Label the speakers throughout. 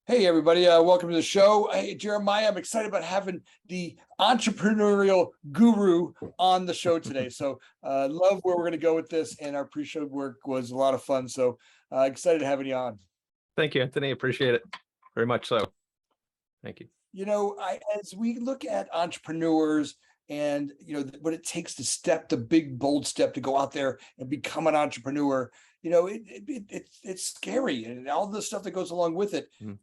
Speaker 1: Hey, everybody. Welcome to the show. Hey, Jeremiah, I'm excited about having the entrepreneurial guru on the show today. So love where we're going to go with this. And our pre-show work was a lot of fun. So excited having you on.
Speaker 2: Thank you, Anthony. Appreciate it very much so. Thank you.
Speaker 1: As we look at entrepreneurs and, what it takes to step the big, bold step to go out there and become an entrepreneur, it's scary and all the stuff that goes along with it.
Speaker 2: Mm.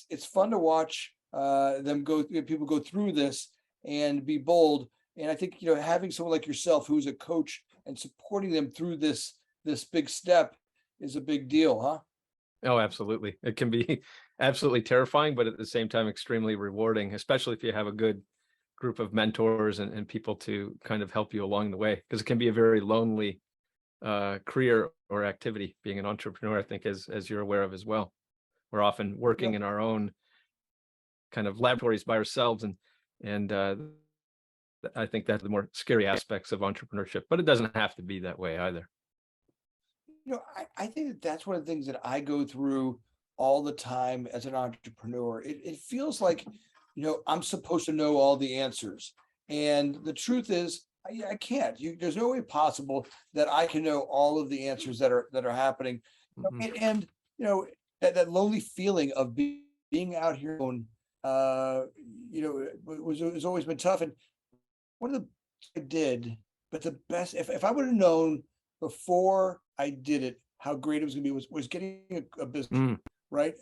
Speaker 1: It's fun to watch people go through this and be bold. And I think, having someone like yourself who's a coach and supporting them through this big step is a big deal, huh?
Speaker 2: Oh, absolutely. It can be absolutely terrifying, but at the same time, extremely rewarding, especially if you have a good group of mentors and people to kind of help you along the way, because it can be a very lonely career or activity, being an entrepreneur, I think, as you're aware of as well. We're often working in our own kind of laboratories by ourselves. And I think that's the more scary aspects of entrepreneurship, but it doesn't have to be that way either.
Speaker 1: I think that's one of the things that I go through all the time as an entrepreneur. It feels like, I'm supposed to know all the answers. And the truth is, I can't. There's no way possible that I can know all of the answers that are happening.
Speaker 2: Mhm.
Speaker 1: And that lonely feeling of being out here alone, was always been tough. And one of the I did, but the best, if I would have known before I did it how great it was going to be, was getting a business,
Speaker 2: Mm.
Speaker 1: right?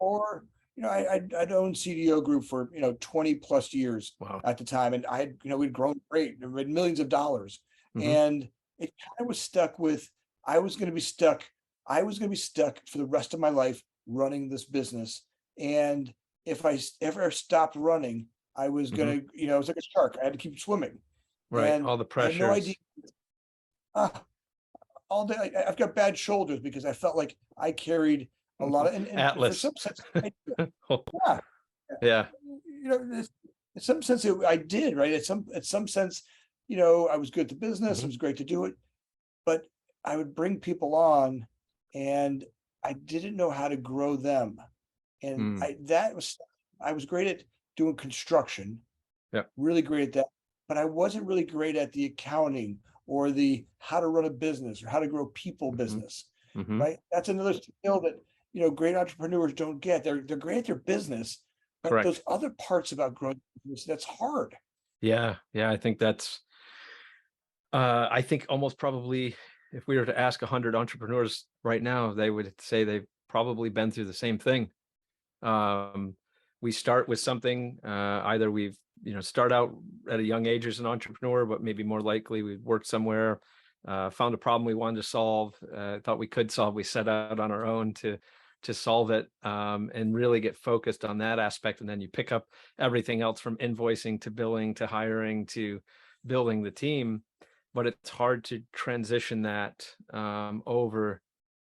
Speaker 1: Or I'd owned CDO Group for 20 plus years
Speaker 2: Wow.
Speaker 1: at the time, and I had we'd grown great, we had millions of dollars,
Speaker 2: Mhm.
Speaker 1: and it kind of was stuck with I was going to be stuck. I was going to be stuck for the rest of my life running this business, and if I ever stopped running, I was
Speaker 2: Mhm.
Speaker 1: going to I was like a shark. I had to keep swimming,
Speaker 2: Right.
Speaker 1: and
Speaker 2: All the
Speaker 1: I had no idea.
Speaker 2: pressures.
Speaker 1: All day I've got bad shoulders because I felt like I carried a lot of, and for
Speaker 2: Atlas.
Speaker 1: some sense, yeah,
Speaker 2: Yeah.
Speaker 1: in some sense I did, right? At some sense, I was good at the business. It
Speaker 2: Mhm.
Speaker 1: was great to do it, but I would bring people on, and I didn't know how to grow them, and
Speaker 2: Mm.
Speaker 1: I was great at doing construction,
Speaker 2: Yeah.
Speaker 1: really great at that, but I wasn't really great at the accounting or the how to run a business or how to grow people
Speaker 2: Mhm.
Speaker 1: business,
Speaker 2: Mhm.
Speaker 1: right? That's another skill that great entrepreneurs don't get. They're great at their business, but those
Speaker 2: Correct.
Speaker 1: other parts about growing business, that's hard.
Speaker 2: Yeah. Yeah. I think that's I think almost probably if we were to ask 100 entrepreneurs right now, they would say they've probably been through the same thing. Um, we start with something, either we've, start out at a young age as an entrepreneur, but maybe more likely we've worked somewhere, found a problem we wanted to solve, thought we could solve. We set out on our own to solve it, and really get focused on that aspect. And then you pick up everything else from invoicing to billing to hiring to building the team. But it's hard to transition that over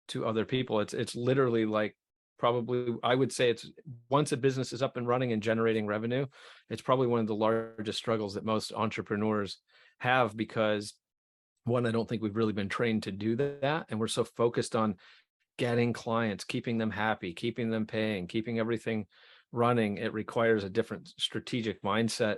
Speaker 2: to other people. It's literally like, probably I would say it's, once a business is up and running and generating revenue, it's probably one of the largest struggles that most entrepreneurs have, because one, I don't think we've really been trained to do that, and we're so focused on getting clients, keeping them happy, keeping them paying, keeping everything running. It requires a different strategic mindset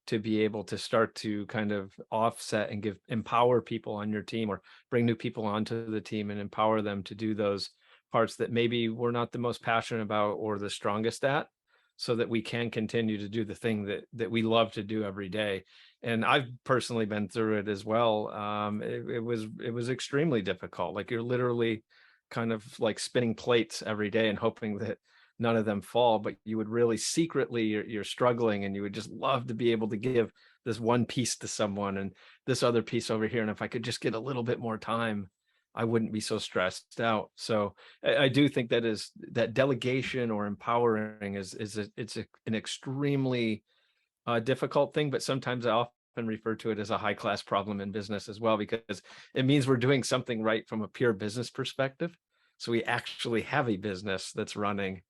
Speaker 2: to be able to start to kind of offset and empower people on your team, or bring new people onto the team and empower them to do those parts that maybe we're not the most passionate about or the strongest at, so that we can continue to do the thing that we love to do every day. And I've personally been through it as well. It was extremely difficult. Like, you're literally kind of like spinning plates every day and hoping that none of them fall, but you would really secretly, you're struggling, and you would just love to be able to give this one piece to someone and this other piece over here, and if I could just get a little bit more time, I wouldn't be so stressed out. So I do think that delegation or empowering an extremely difficult thing, but sometimes I often refer to it as a high class problem in business as well, because it means we're doing something right from a pure business perspective. So we actually have a business that's running,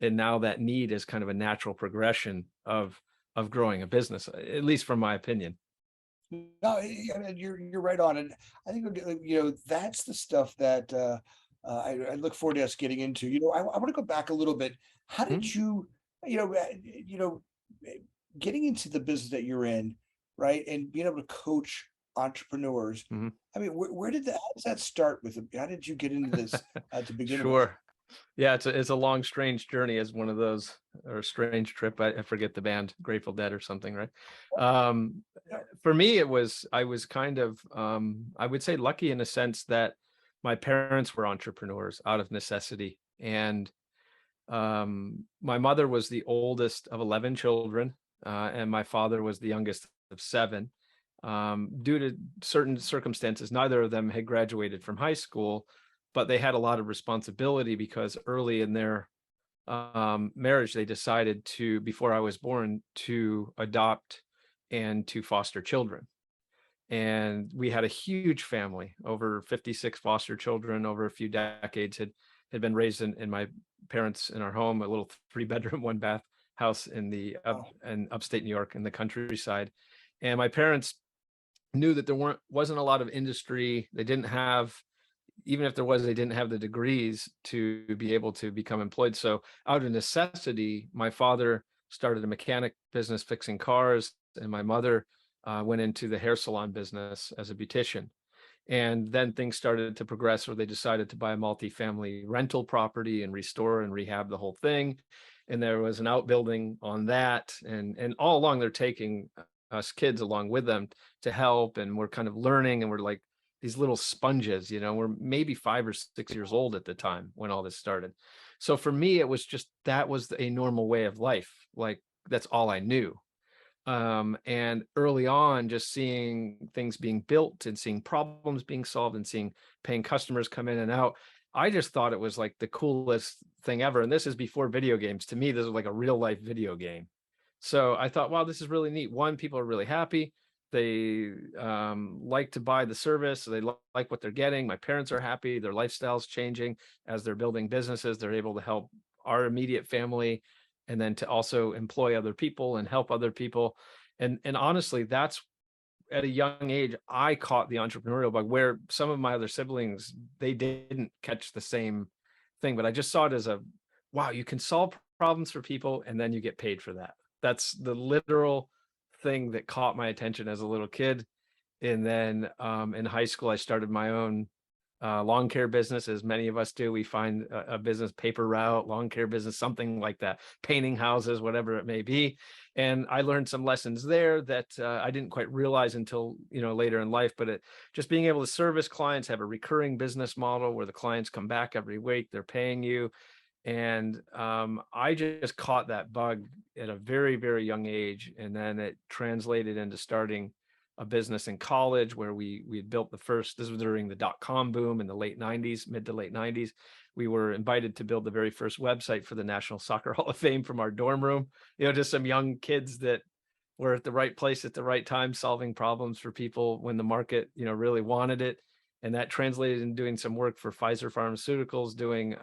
Speaker 2: and now that need is kind of a natural progression of growing a business, at least from my opinion.
Speaker 1: No, I mean, you're right on, and I think that's the stuff that I look forward to us getting into. I want to go back a little bit. How
Speaker 2: Mhm,
Speaker 1: did you, you know, you know, eh, getting into the business that you're in, right, and being able to coach entrepreneurs?
Speaker 2: mhm.
Speaker 1: I mean, where did that? How does that start with? How did you get into this to begin with?
Speaker 2: Sure. Yeah, it's a long, strange journey as one of those, or a strange trip. I forget the band, Grateful Dead or something, right? Um,
Speaker 1: Yeah.
Speaker 2: for me, I was kind of, I would say lucky in a sense that my parents were entrepreneurs out of necessity. And my mother was the oldest of 11 children, and my father was the youngest of seven. Due to certain circumstances, neither of them had graduated from high school, but they had a lot of responsibility because early in their marriage, they decided to, before I was born, to adopt and to foster children. And we had a huge family, over 56 foster children over a few decades had been raised in my parents in our home, a little 3 bedroom, 1 bath house in the
Speaker 1: Wow.
Speaker 2: in upstate New York in the countryside. And my parents knew that there wasn't a lot of industry. They didn't have, even if there was, they didn't have the degrees to be able to become employed. So out of necessity, my father started a mechanic business fixing cars, and my mother went into the hair salon business as a beautician. And then things started to progress where they decided to buy a multifamily rental property and restore and rehab the whole thing. And there was an outbuilding on that. And all along they're taking us kids along with them to help. And we're kind of learning, and we're like these little sponges, we're maybe 5 or 6 years old at the time when all this started. So for me, it was just, that was a normal way of life. Like, that's all I knew. And early on, just seeing things being built and seeing problems being solved and seeing paying customers come in and out, I just thought it was like the coolest thing ever. And this is before video games. To me, this was like a real life video game. So I thought, wow, this is really neat. One, people are really happy. They like to buy the service. So they like what they're getting. My parents are happy. Their lifestyle's changing as they're building businesses. They're able to help our immediate family, and then to also employ other people and help other people. And honestly, that's, at a young age, I caught the entrepreneurial bug, where some of my other siblings, they didn't catch the same thing. But I just saw it as a, wow, you can solve problems for people and then you get paid for that. That's the literal thing that caught my attention as a little kid. And then in high school, I started my own lawn care business, as many of us do. We find a business, paper route, lawn care business, something like that, painting houses, whatever it may be. And I learned some lessons there that I didn't quite realize until later in life. But just being able to service clients, have a recurring business model where the clients come back every week, they're paying you. And I just caught that bug at a very, very young age. And then it translated into starting a business in college, where we had built the first, this was during the dot-com boom in the late 90s, mid to late 90s. We were invited to build the very first website for the National Soccer Hall of Fame from our dorm room. Just some young kids that were at the right place at the right time, solving problems for people when the market, really wanted it. And that translated in doing some work for Pfizer Pharmaceuticals, doing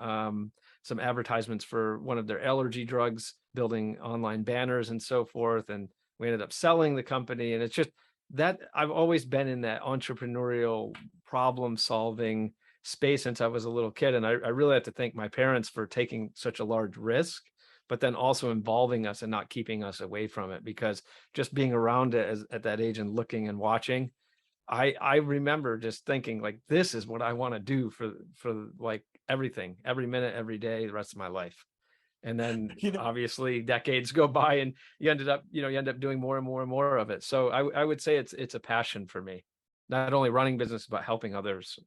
Speaker 2: some advertisements for one of their allergy drugs, building online banners and so forth. And we ended up selling the company. And it's just that I've always been in that entrepreneurial problem solving space since I was a little kid. And I really have to thank my parents for taking such a large risk, but then also involving us and not keeping us away from it. Because just being around it at that age and looking and watching, I remember just thinking, like, this is what I want to do for like everything, every minute, every day, the rest of my life. And then
Speaker 1: You know,
Speaker 2: obviously decades go by, and you end up doing more and more and more of it. So I would say it's a passion for me, not only running business, but helping others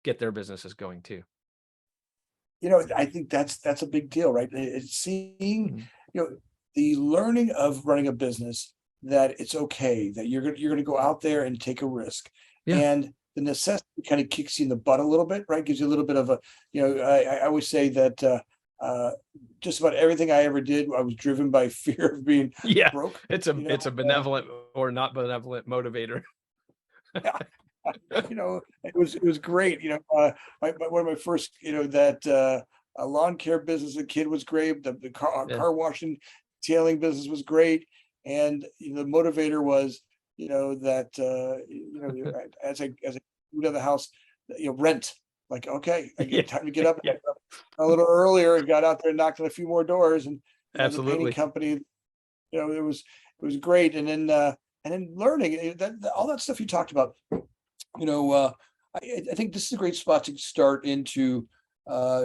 Speaker 2: get their businesses going too.
Speaker 1: I think that's a big deal, right? It's seeing,
Speaker 2: Mhm.
Speaker 1: the learning of running a business, that it's okay, that you're gonna go out there and take a risk.
Speaker 2: Yeah.
Speaker 1: And the necessity kind of kicks you in the butt a little bit, right? Gives you a little bit of a, I always say that just about everything I ever did, I was driven by fear of being
Speaker 2: Yeah.
Speaker 1: broke,
Speaker 2: It's a
Speaker 1: you know.
Speaker 2: it's a benevolent or not benevolent motivator.
Speaker 1: It was great. One of my first, that lawn care business as a kid was great. The
Speaker 2: Yeah.
Speaker 1: car washing, tailing business was great, and the motivator was, that as I moved out of the house, rent. like, okay, I
Speaker 2: Yeah,
Speaker 1: get time to get up
Speaker 2: yeah,
Speaker 1: a little earlier and got out there and knocked on a few more doors. And, the painting
Speaker 2: absolutely.
Speaker 1: company, it was great. And then learning all that stuff you talked about, you know, I think this is a great spot to start into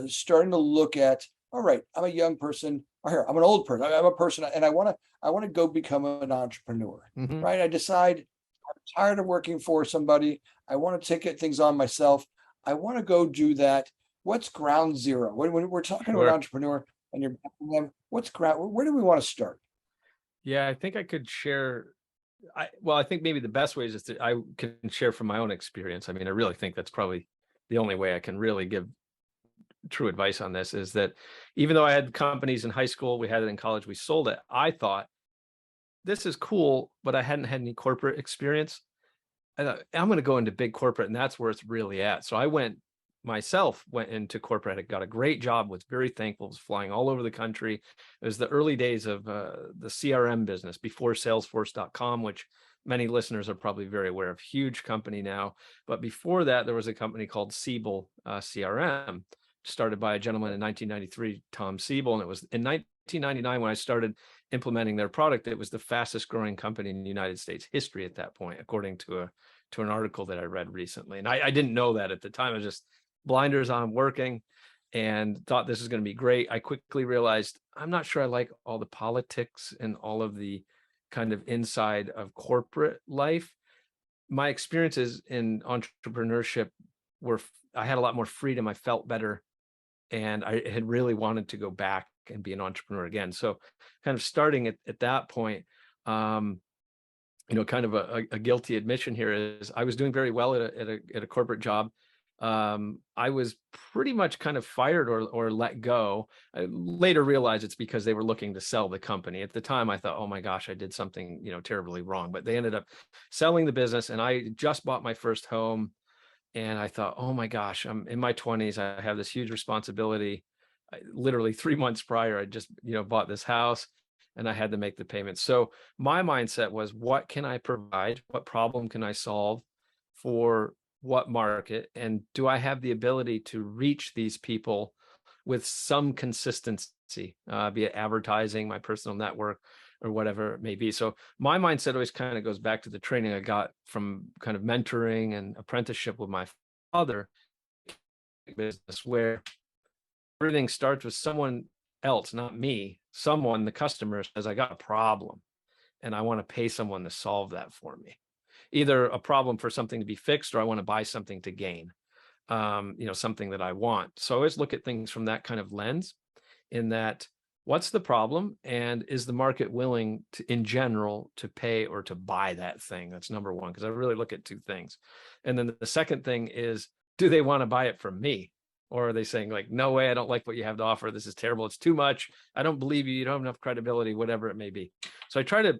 Speaker 1: starting to look at, all right, I'm a young person, or here, I'm an old person, I'm a person, and I want to go become an entrepreneur,
Speaker 2: Mhm.
Speaker 1: right? I decide I'm tired of working for somebody. I want to take things on myself. I want to go do that. What's ground zero? When we're talking to an
Speaker 2: Sure.
Speaker 1: entrepreneur and you're backing them, what's ground, where do we want to start?
Speaker 2: Yeah, I think I could share. I think maybe the best way is just I can share from my own experience. I mean, I really think that's probably the only way I can really give true advice on this is that even though I had companies in high school, we had it in college, we sold it. I thought this is cool, but I hadn't had any corporate experience. I thought, I'm going to go into big corporate, and that's where it's really at. So I went into corporate. I got a great job, was very thankful, was flying all over the country. It was the early days of the CRM business before Salesforce.com, which many listeners are probably very aware of. Huge company now. But before that, there was a company called Siebel CRM, started by a gentleman in 1993, Tom Siebel. And it was in 1999 when I started implementing their product. It was the fastest growing company in the United States history at that point, according to an article that I read recently. And I didn't know that at the time. I was just blinders on working and thought this is going to be great. I quickly realized I'm not sure I like all the politics and all of the kind of inside of corporate life. My experiences in entrepreneurship were I had a lot more freedom. I felt better, and I had really wanted to go back and be an entrepreneur again. So kind of starting at that point, um, kind of a guilty admission here is I was doing very well at a corporate job. I was pretty much kind of fired or let go. I later realized it's because they were looking to sell the company. At the time, I thought, oh my gosh, I did something terribly wrong. But they ended up selling the business, and I just bought my first home. And I thought, oh my gosh, I'm in my 20s. I have this huge responsibility. Literally 3 months prior, I just bought this house, and I had to make the payments. So my mindset was, what can I provide? What problem can I solve for what market? And do I have the ability to reach these people with some consistency, be it advertising, my personal network, or whatever it may be? So my mindset always kind of goes back to the training I got from kind of mentoring and apprenticeship with my father business, where everything starts with someone else, not me. Someone, the customer, says, I got a problem and I want to pay someone to solve that for me. Either a problem for something to be fixed, or I want to buy something to gain, something that I want. So I always look at things from that kind of lens, in that what's the problem, and is the market willing to, in general, to pay or to buy that thing? That's number one, because I really look at two things. And then the second thing is, do they want to buy it from me? Or are they saying, like, no way, I don't like what you have to offer. This is terrible. It's too much. I don't believe you. You don't have enough credibility, whatever it may be. So I try to,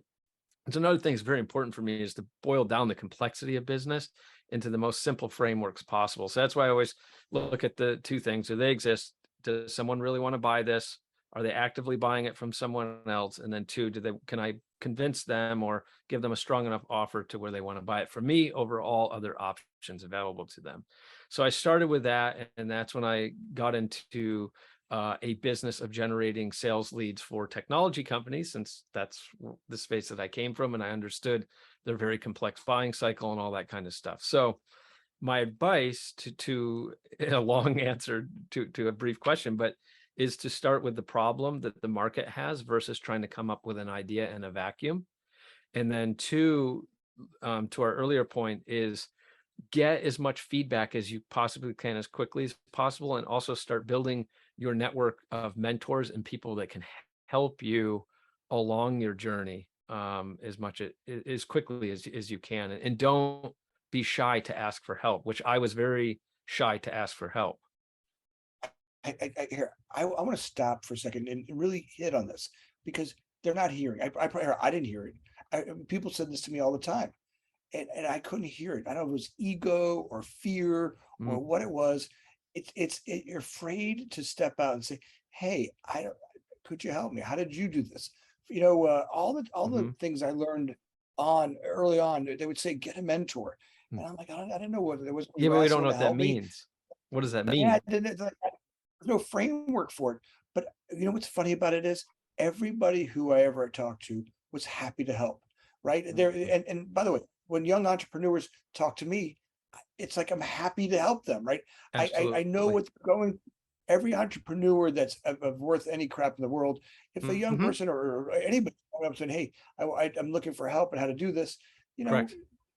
Speaker 2: it's another thing that's very important for me, is to boil down the complexity of business into the most simple frameworks possible. So that's why I always look at the two things. Do they exist? Does someone really want to buy this? Are they actively buying it from someone else? And then two, can I convince them or give them a strong enough offer to where they want to buy it from me over all other options available to them? So I started with that, and that's when I got into a business of generating sales leads for technology companies, since that's the space that I came from, and I understood their very complex buying cycle and all that kind of stuff. So my advice to a long answer to a brief question, but is to start with the problem that the market has versus trying to come up with an idea in a vacuum. And then two, to our earlier point, is get as much feedback as you possibly can as quickly as possible, and also start building your network of mentors and people that can help you along your journey, as much as quickly as you can. And don't be shy to ask for help, which I was very shy to ask for help.
Speaker 1: I want to stop for a second and really hit on this, because they're not hearing. I didn't hear it. People said this to me all the time, and I couldn't hear it. I don't know if it was ego or fear or
Speaker 2: Mm,
Speaker 1: what it was. You're afraid to step out and say, "Hey, I don't. Could you help me? How did you do this?" All the
Speaker 2: mhm,
Speaker 1: things I learned on early on. They would say, "Get a mentor,"
Speaker 2: mm.
Speaker 1: and I'm like, I didn't know what there was
Speaker 2: Yeah, but we don't
Speaker 1: someone
Speaker 2: know
Speaker 1: to
Speaker 2: what that
Speaker 1: help me.
Speaker 2: means. What does that
Speaker 1: Yeah,
Speaker 2: mean?
Speaker 1: it's like, there's no framework for it. But you know what's funny about it is everybody who I ever talked to was happy to help, right? There
Speaker 2: Mhm.
Speaker 1: and by the way, when young entrepreneurs talk to me, it's like I'm happy to help them, right? I know
Speaker 2: Absolutely.
Speaker 1: what's going. Every entrepreneur that's of worth any crap in the world, if a young
Speaker 2: Mhm.
Speaker 1: person or anybody coming up saying, "Hey, I'm looking for help and how to do this," you know,
Speaker 2: Correct.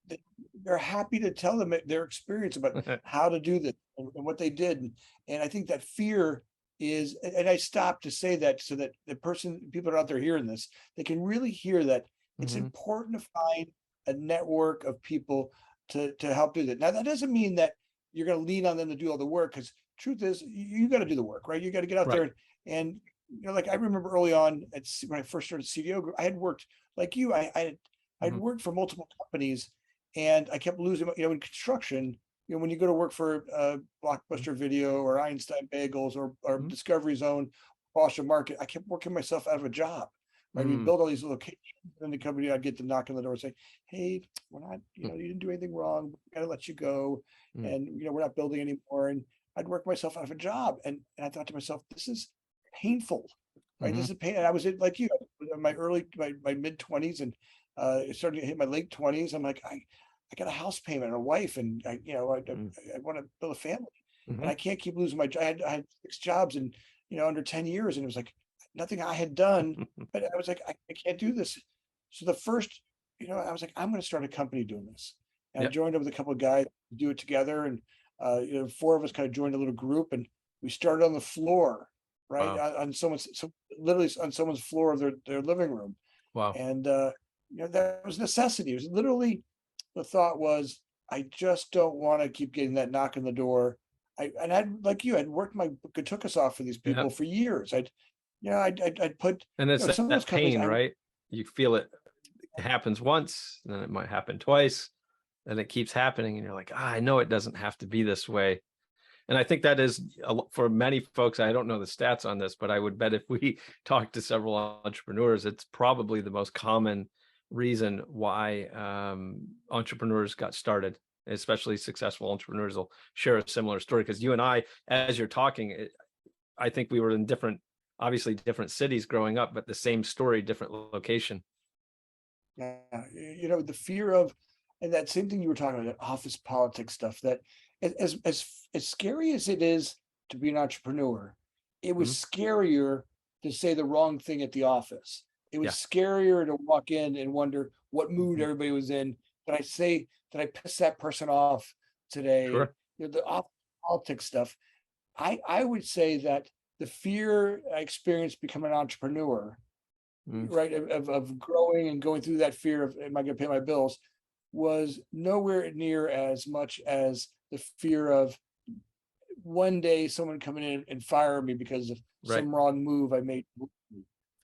Speaker 1: th- they're happy to tell them their experience about how to do this and what they did. And I think that fear is, and I stop to say that so that the person, people are out there hearing this, they can really hear that it's
Speaker 2: Mhm.
Speaker 1: important to find a network of people to help do that. Now, that doesn't mean that you're going to lean on them to do all the work, because truth is, you got to do the work, right? You got to get out there
Speaker 2: Right.
Speaker 1: and you know, like I remember early on when I first started CDO Group, I had worked like you. I'd
Speaker 2: Mhm.
Speaker 1: worked for multiple companies, and I kept losing. You know, in construction, you know, when you go to work for
Speaker 2: Mhm.
Speaker 1: Blockbuster Video or Einstein Bagels or
Speaker 2: Mhm.
Speaker 1: Discovery Zone, Foster Market, I kept working myself out of a job. Right, we
Speaker 2: Mm.
Speaker 1: build all these locations, and the company, I'd get to knock on the door and say, "Hey, we're not, you
Speaker 2: Mm.
Speaker 1: know, you didn't do anything wrong. We got to let you go,
Speaker 2: Mm.
Speaker 1: and you know, we're not building anymore." And I'd work myself out of a job, and I thought to myself, "This is painful, right? This
Speaker 2: Mhm.
Speaker 1: is pain." And I was in, like you, in my mid 20s, and starting to hit my late 20s. I'm like, I got a house payment and a wife, and you know,
Speaker 2: Mm.
Speaker 1: I want to build a family, and
Speaker 2: Mhm.
Speaker 1: I can't keep losing my job. I had 6 jobs in, you know, under 10 years, and it was like nothing I had done, but I was like, I can't do this. So the first, you know, I was like, I'm going to start a company doing this, and I
Speaker 2: Yep.
Speaker 1: joined up with a couple of guys to do it together, and you know, four of us kind of joined a little group, and we started on the floor, right,
Speaker 2: Wow.
Speaker 1: on literally on someone's floor of their living room,
Speaker 2: Wow.
Speaker 1: and you know, that was necessity. It was literally, the thought was, I just don't want to keep getting that knock on the door. I'd, like you, I'd worked my took us off for these
Speaker 2: Yeah.
Speaker 1: people for years. You know, I'd put,
Speaker 2: And
Speaker 1: you
Speaker 2: it's
Speaker 1: know, some of those
Speaker 2: that
Speaker 1: companies
Speaker 2: pain,
Speaker 1: I
Speaker 2: right? You feel it happens once, then it might happen twice, and it keeps happening, and you're like, "Ah, I know it doesn't have to be this way." And I think that is for many folks. I don't know the stats on this, but I would bet if we talk to several entrepreneurs, it's probably the most common reason why entrepreneurs got started. Especially successful entrepreneurs will share a similar story, because you and I, as you're talking, I think we were in different, obviously different cities growing up, but the same story, different location.
Speaker 1: yeah, you know, the fear of, and that same thing you were talking about, that office politics stuff, that as scary as it is to be an entrepreneur, it was
Speaker 2: Mhm.
Speaker 1: scarier to say the wrong thing at the office. It was
Speaker 2: Yeah.
Speaker 1: scarier to walk in and wonder what mood
Speaker 2: Mhm.
Speaker 1: everybody was in. Did I say, did I piss that person off today?
Speaker 2: Sure.
Speaker 1: You know, the office politics stuff. I would say that the fear I experienced becoming an entrepreneur,
Speaker 2: Mm.
Speaker 1: right, of growing and going through that fear of, am I going to pay my bills, was nowhere near as much as the fear of one day someone coming in and firing me because of
Speaker 2: Right.
Speaker 1: some wrong move I made,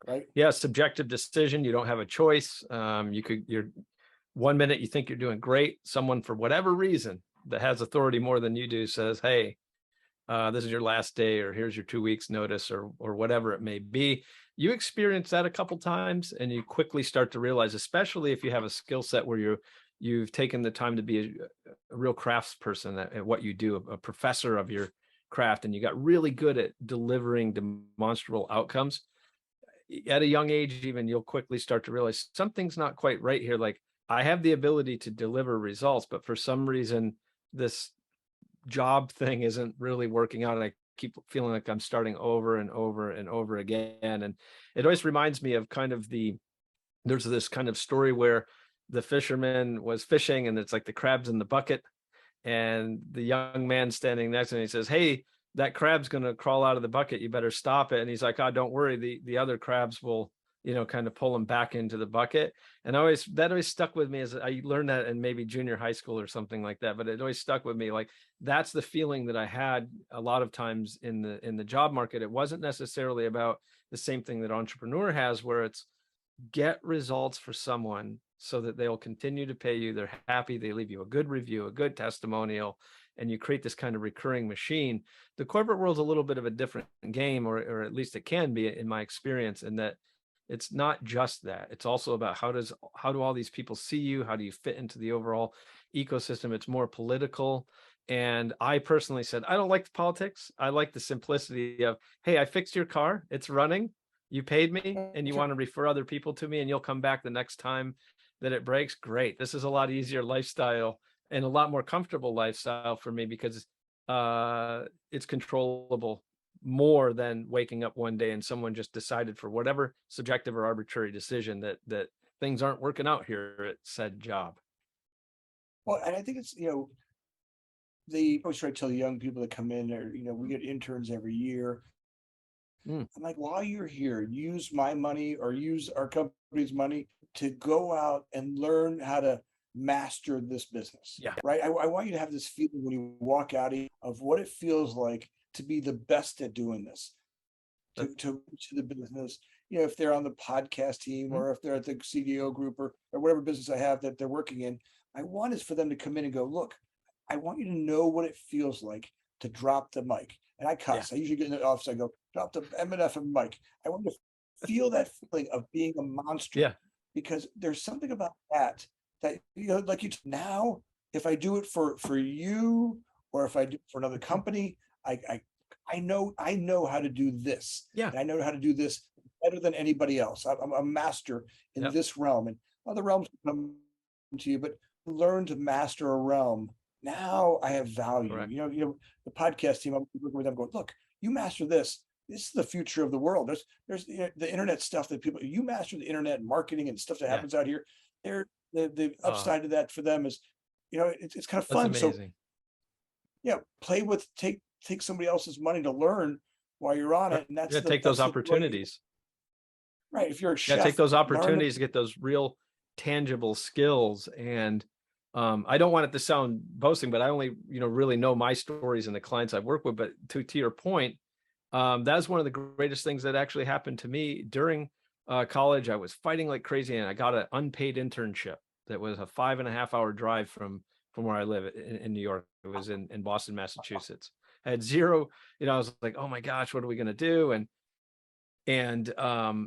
Speaker 1: right?
Speaker 2: Yeah, subjective decision. You don't have a choice. You're 1 minute you think you're doing great. Someone, for whatever reason, that has authority more than you do says, "Hey, this is your last day," or "Here's your 2 weeks notice," or whatever it may be. You experience that a couple times, and you quickly start to realize, especially if you have a skill set where you've taken the time to be a real craftsperson at what you do, a professor of your craft, and you got really good at delivering demonstrable outcomes at a young age. Even you'll quickly start to realize something's not quite right here. Like, I have the ability to deliver results, but for some reason this job thing isn't really working out, and I keep feeling like I'm starting over and over and over again. And it always reminds me of kind of there's this kind of story where the fisherman was fishing, and it's like the crabs in the bucket, and the young man standing next to him, he says, "Hey, that crab's going to crawl out of the bucket. You better stop it." And he's like, "Oh, don't worry. The other crabs will, kind of pull him back into the bucket." And that always stuck with me, as I learned that in maybe junior high school or something like that. But it always stuck with me. Like, that's the feeling that I had a lot of times in the job market. It wasn't necessarily about the same thing that entrepreneur has, where it's get results for someone so that they'll continue to pay you. They're happy. They leave you a good review, a good testimonial, and you create this kind of recurring machine. The corporate world's a little bit of a different game, or at least it can be in my experience, in that it's not just that. It's also about how do all these people see you? How do you fit into the overall ecosystem? It's more political. And I personally said, I don't like the politics. I like the simplicity of, hey, I fixed your car. It's running. You paid me and you
Speaker 1: Sure.
Speaker 2: want to refer other people to me and you'll come back the next time that it breaks. Great. This is a lot easier lifestyle and a lot more comfortable lifestyle for me because it's controllable more than waking up one day and someone just decided for whatever subjective or arbitrary decision that things aren't working out here at said job.
Speaker 1: Well, and I think it's, they always try to tell young people that come in, or, we get interns every year.
Speaker 2: Mm,
Speaker 1: I'm like, while you're here, use my money or use our company's money to go out and learn how to master this business,
Speaker 2: yeah.
Speaker 1: right? I want you to have this feeling when you walk out of what it feels like to be the best at doing this, to
Speaker 2: That,
Speaker 1: to the business. If they're on the podcast team
Speaker 2: mm,
Speaker 1: or if they're at the CDO group or whatever business I have that they're working in, I want is for them to come in and go, look, I want you to know what it feels like to drop the mic. And I
Speaker 2: yeah.
Speaker 1: cuss. I usually get in the office, I go, drop the M&F and mic. I want you to feel that feeling of being a monster
Speaker 2: Yeah.
Speaker 1: because there's something about that like now, if I do it for you or if I do it for another company, I I I know how to do this,
Speaker 2: Yeah.
Speaker 1: and I know how to do this better than anybody else. I'm a master in
Speaker 2: Yep.
Speaker 1: this realm, and other realms come to you, but learn to master a realm. Now I have value.
Speaker 2: Correct.
Speaker 1: The podcast team. I'm working with them. Going, look, you master this. This is the future of the world. There's the internet stuff that people. You master the internet and marketing and stuff that
Speaker 2: Yeah.
Speaker 1: happens out here. The
Speaker 2: Oh,
Speaker 1: upside to that for them is, it's kind of
Speaker 2: that's
Speaker 1: fun. So
Speaker 2: amazing.
Speaker 1: yeah, play with take somebody else's money to learn while you're on
Speaker 2: Right.
Speaker 1: it, and that's
Speaker 2: Yeah.
Speaker 1: the
Speaker 2: Take those
Speaker 1: that's the way.
Speaker 2: opportunities.
Speaker 1: Right. If you're a
Speaker 2: Yeah. Take
Speaker 1: chef,
Speaker 2: those
Speaker 1: learn.
Speaker 2: opportunities to get those real tangible skills. And I don't want it to sound boasting, but I only, really know my stories and the clients I've worked with. But to your point, that's one of the greatest things that actually happened to me during college. I was fighting like crazy and I got an unpaid internship that was a 5.5 hour drive from where I live in New York. It was in Boston, Massachusetts. I had zero, I was like, oh my gosh, what are we going to do? And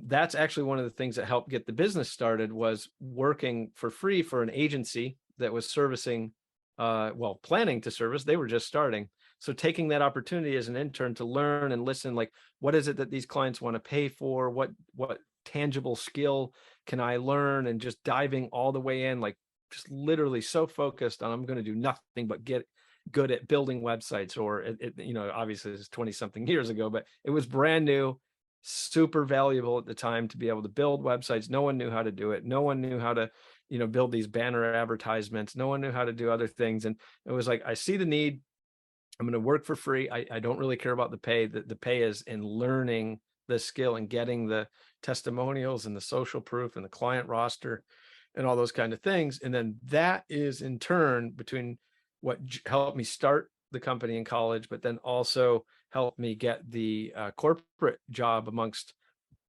Speaker 2: that's actually one of the things that helped get the business started was working for free for an agency that was servicing, well, planning to service. They were just starting. So taking that opportunity as an intern to learn and listen, like, what is it that these clients want to pay for? What tangible skill can I learn? And just diving all the way in, like just literally so focused on I'm going to do nothing but get good at building websites. Or obviously it's 20 something years ago, but it was brand new, super valuable at the time to be able to build websites. No one knew how to do it. No one knew how to, build these banner advertisements. No one knew how to do other things. And it was like, I see the need. I'm going to work for free. I don't really care about the pay. The pay is in learning the skill and getting the testimonials and the social proof and the client roster and all those kind of things. And then that is in turn between what helped me start the company in college, but then also helped me get the corporate job amongst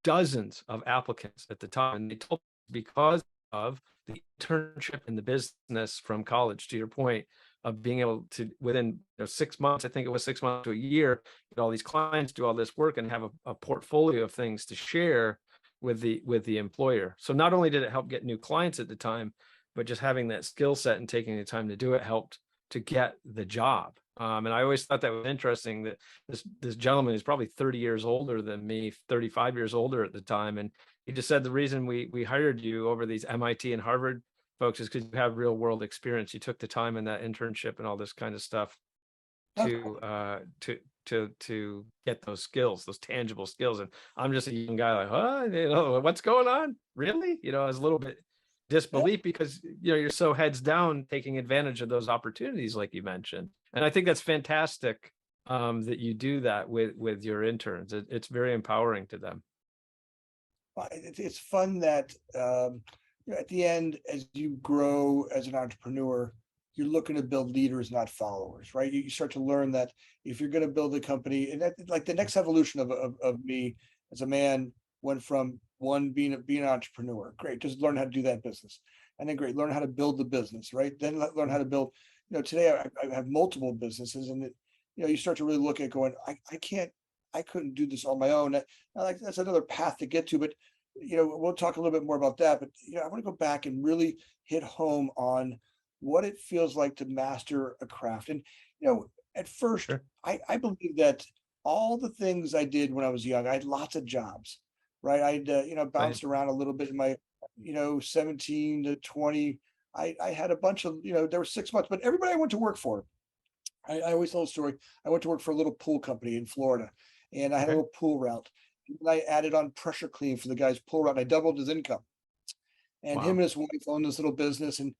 Speaker 2: dozens of applicants at the time. And they told me because of the internship in the business from college, to your point, of being able to within 6 months, I think it was 6 months to a year, get all these clients, do all this work, and have a portfolio of things to share with the employer. So not only did it help get new clients at the time, but just having that skill set and taking the time to do it helped to get the job. And I always thought that was interesting that this gentleman is probably 30 years older than me, 35 years older at the time, and he just said the reason we hired you over these MIT and Harvard folks is because you have real world experience. You took the time in that internship and all this kind of stuff
Speaker 1: That's
Speaker 2: to to get those skills, those tangible skills. And I'm just a young guy like, what's going on? Really? I was a little bit
Speaker 1: yeah.
Speaker 2: disbelief because you're so heads down taking advantage of those opportunities like you mentioned. And I think that's fantastic that you do that with your interns. It's very empowering to them.
Speaker 1: It's fun that at the end, as you grow as an entrepreneur, you're looking to build leaders, not followers, right? You start to learn that if you're going to build a company, and that like the next evolution of me as a man went from one being an entrepreneur, great, just learn how to do that business, and then great, learn how to build the business, right? Then learn how to build. Today I have multiple businesses, and you start to really look at going, I couldn't do this on my own. Like that's another path to get to, but we'll talk a little bit more about that. But I want to go back and really hit home on what it feels like to master a craft. And At first,
Speaker 2: Sure.
Speaker 1: I believe that all the things I did when I was young, I had lots of jobs, right? I'd,
Speaker 2: Right.
Speaker 1: bounced around a little bit in my, 17 to 20. I had a bunch of, there were 6 months, but everybody I went to work for, I always tell a story. I went to work for a little pool company in Florida, and I had a
Speaker 2: Okay.
Speaker 1: little pool route. And I added on pressure clean for the guy's pool route. And I doubled his income. And him
Speaker 2: Wow.
Speaker 1: and his wife owned this little business, and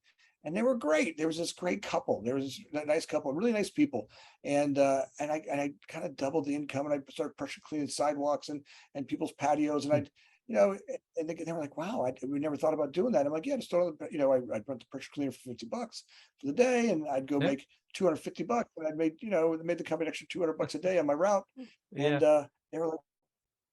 Speaker 1: they were great. There was this great couple. There was this nice couple, really nice people, and I kind of doubled the income, and I started pressure cleaning sidewalks and people's patios, and
Speaker 2: Hmm.
Speaker 1: and they were like, "Wow, we never thought about doing that." I'm like, "Yeah, just throw the, I'd rent the pressure cleaner for $50 for the day, and I'd go
Speaker 2: Yeah.
Speaker 1: make $250, and made the company an extra $200 a day on my route."
Speaker 2: Yeah.
Speaker 1: And they were like,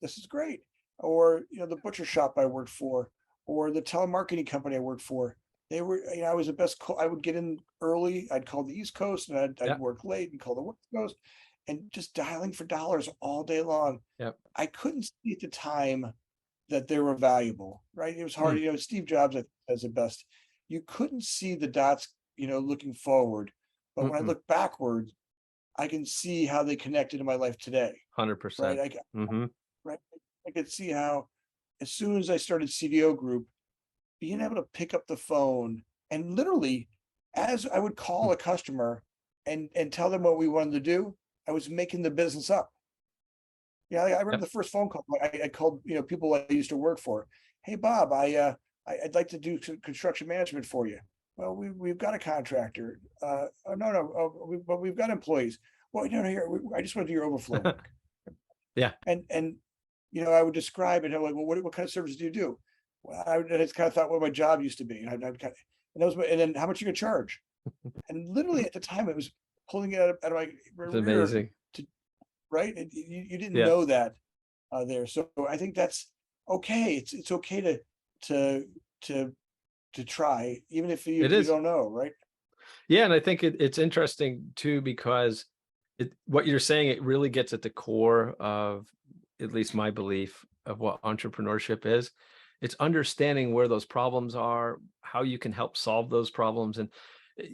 Speaker 1: this is great. Or, the butcher shop I worked for, or the telemarketing company I worked for. They were, I was the best call. I would get in early. I'd call the East Coast, and I'd
Speaker 2: Yeah.
Speaker 1: work late and call the West Coast, and just dialing for dollars all day long.
Speaker 2: Yeah.
Speaker 1: I couldn't see at the time that they were valuable, right? It was hard.
Speaker 2: Mm,
Speaker 1: Steve Jobs says it best. You couldn't see the dots, looking forward. But when I
Speaker 2: mm-mm.
Speaker 1: look backwards, I can see how they connected in my life today, right?
Speaker 2: 100%. Hmm.
Speaker 1: Right? I could see how as soon as I started CDO Group, being able to pick up the phone and literally, as I would call a customer and tell them what we wanted to do, I was making the business up. Yeah, I remember
Speaker 2: Yep.
Speaker 1: the first phone call I called, people I used to work for. Hey Bob, I'd like to do some construction management for you. Well, we've got a contractor. Oh, no, no, but we've got employees. Well, here I just want to do your overflow work.
Speaker 2: Yeah.
Speaker 1: And I would describe it. I'm like, well, what kind of service do you do? Well, I just kind of thought what my job used to be, and and that was and then how much you gonna charge? And literally at the time, it was pulling it out of my
Speaker 2: It's
Speaker 1: rear
Speaker 2: amazing.
Speaker 1: to right. And you didn't
Speaker 2: Yeah.
Speaker 1: know that there, so I think that's okay. It's okay to to to try, even if you
Speaker 2: It
Speaker 1: you
Speaker 2: is.
Speaker 1: don't know, right?
Speaker 2: Yeah, and I think it's interesting too because what you're saying, it really gets at the core of at least my belief of what entrepreneurship is. It's understanding where those problems are, how you can help solve those problems. And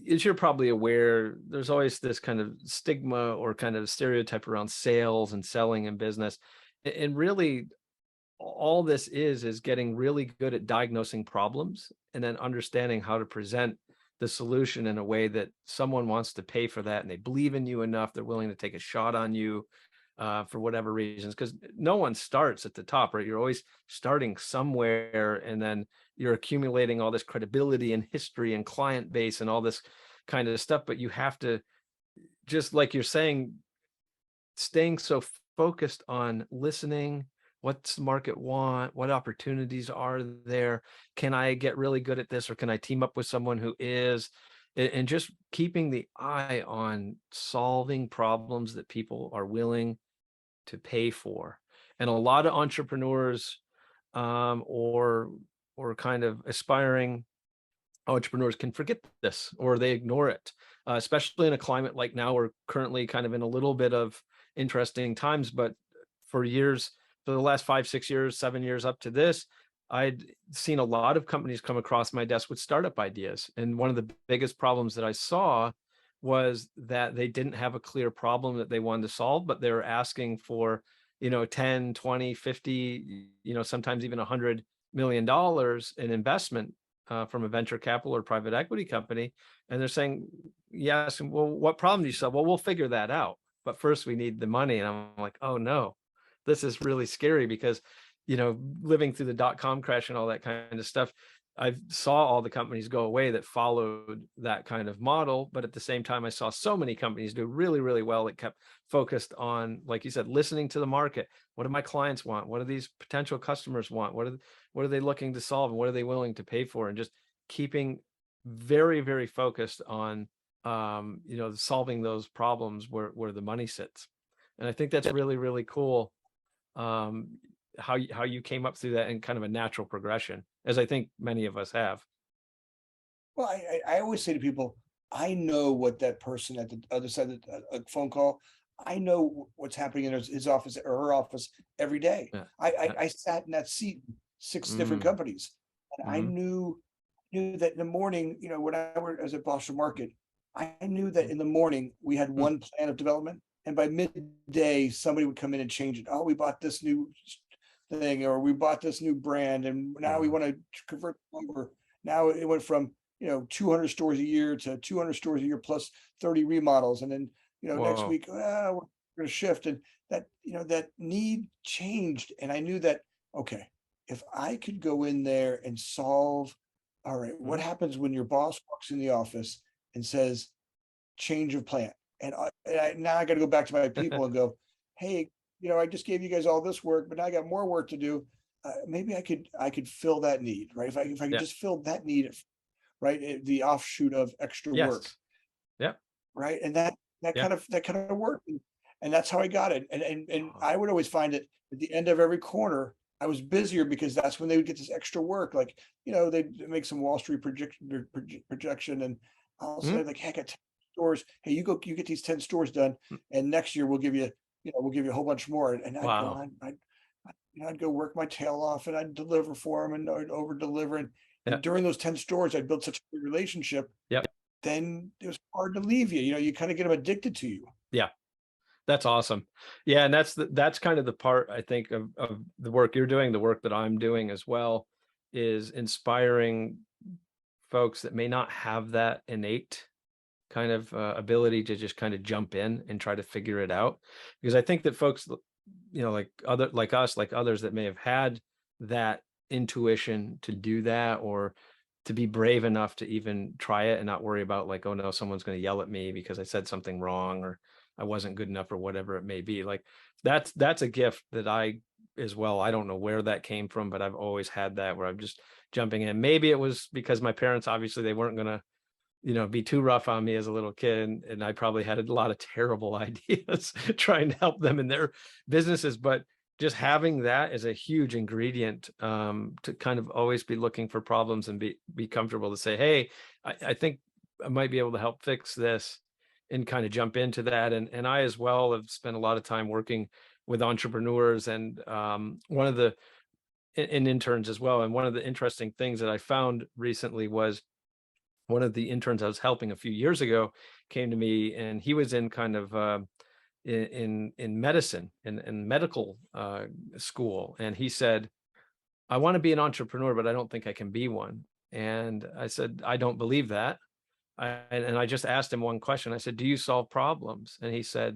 Speaker 2: as you're probably aware, there's always this kind of stigma or kind of stereotype around sales and selling in business. And really all this is getting really good at diagnosing problems and then understanding how to present the solution in a way that someone wants to pay for that and they believe in you enough they're willing to take a shot on you for whatever reasons, because no one starts at the top, right? You're always starting somewhere, and then you're accumulating all this credibility and history and client base and all this kind of stuff. But you have to, just like you're saying, staying so focused on listening. What's the market want? What opportunities are there? Can I get really good at this, or can I team up with someone who is? And just keeping the eye on solving problems that people are willing to pay for. And a lot of entrepreneurs, or kind of aspiring entrepreneurs, can forget this or they ignore it, especially in a climate like now. We're currently kind of in a little bit of interesting times, but for years, for the last 5, 6 years, 7 years up to this, I'd seen a lot of companies come across my desk with startup ideas. And one of the biggest problems that I saw was that they didn't have a clear problem that they wanted to solve, but they were asking for, 10, 20, 50, sometimes even $100 million in investment from a venture capital or private equity company. And they're saying, yes, well, what problem do you solve? Well, we'll figure that out. But first we need the money. And I'm like, oh no, this is really scary because, living through the dot-com crash and all that kind of stuff, I saw all the companies go away that followed that kind of model. But at the same time, I saw so many companies do really, really well that kept focused on, like you said, listening to the market. What do my clients want? What do these potential customers want? What are they looking to solve, and what are they willing to pay for? And just keeping very, very focused on solving those problems where the money sits. And I think that's really, really cool. um how you came up through that in kind of a natural progression, as I think many of us have.
Speaker 1: Well, I always say to people, I know what that person at the other side of a phone call, I know what's happening in his office or her office every day.
Speaker 2: Yeah.
Speaker 1: I
Speaker 2: Yeah.
Speaker 1: I sat in that seat in 6 different
Speaker 2: Mm,
Speaker 1: companies, and I
Speaker 2: mhm.
Speaker 1: knew that in the morning, when I worked as a Boston Market, I knew that in the morning we had
Speaker 2: Mm.
Speaker 1: one plan of development, and by midday somebody would come in and change it. Oh, we bought this new thing, or we bought this new brand, and now we
Speaker 2: Wow.
Speaker 1: want to convert over. Now it went from 200 stores a year to 200 stores a year plus 30 remodels, and then next
Speaker 2: Whoa.
Speaker 1: week we're going to shift, and that that need changed, and I knew that okay, if I could go in there and solve, all right, what
Speaker 2: Mhm.
Speaker 1: happens when your boss walks in the office and says change of plan. Now I got to go back to my people and go, hey, I just gave you guys all this work, but now I got more work to do. Maybe I could fill that need, right? If I could
Speaker 2: Yeah.
Speaker 1: just fill that need, right, the offshoot of extra work,
Speaker 2: Yes. Yep.
Speaker 1: right, and that kind of worked, and that's how I got it. And
Speaker 2: Wow.
Speaker 1: I would always find it at the end of every corner. I was busier because that's when they would get this extra work. Like, they'd make some Wall Street projection, and I'll say
Speaker 2: Mhm.
Speaker 1: like, "Hey, I got 10 stores. Hey, you get these 10 stores done,
Speaker 2: Mm.
Speaker 1: and next year we'll give you a whole bunch more." And I'd go
Speaker 2: Wow.
Speaker 1: on, I'd go work my tail off, and I'd deliver for them, and I'd over deliver. And
Speaker 2: Yeah.
Speaker 1: during those 10 stores, I'd built such a good relationship.
Speaker 2: Yep.
Speaker 1: Then it was hard to leave you. You kind of get them addicted to you.
Speaker 2: Yeah. That's awesome. Yeah, and that's kind of the part I think of the work you're doing, the work that I'm doing as well, is inspiring folks that may not have that innate kind of ability to just kind of jump in and try to figure it out. Because I think that folks, like us, like others that may have had that intuition to do that, or to be brave enough to even try it and not worry about like, oh no, someone's going to yell at me because I said something wrong, or I wasn't good enough, or whatever it may be. Like that's a gift that I as well. I don't know where that came from, but I've always had that where I'm just jumping in. Maybe it was because my parents, obviously they weren't going to be too rough on me as a little kid, and I probably had a lot of terrible ideas trying to help them in their businesses. But just having that is a huge ingredient, to kind of always be looking for problems and be comfortable to say, hey, I think I might be able to help fix this, and kind of jump into that. And I as well have spent a lot of time working with entrepreneurs, and one of the and interns as well. And one of the interesting things that I found recently was one of the interns I was helping a few years ago came to me, and he was in kind of in medicine and medical school, and he said, "I want to be an entrepreneur, but I don't think I can be one." And I said, "I don't believe that." And I just asked him one question. I said, "Do you solve problems?" And he sat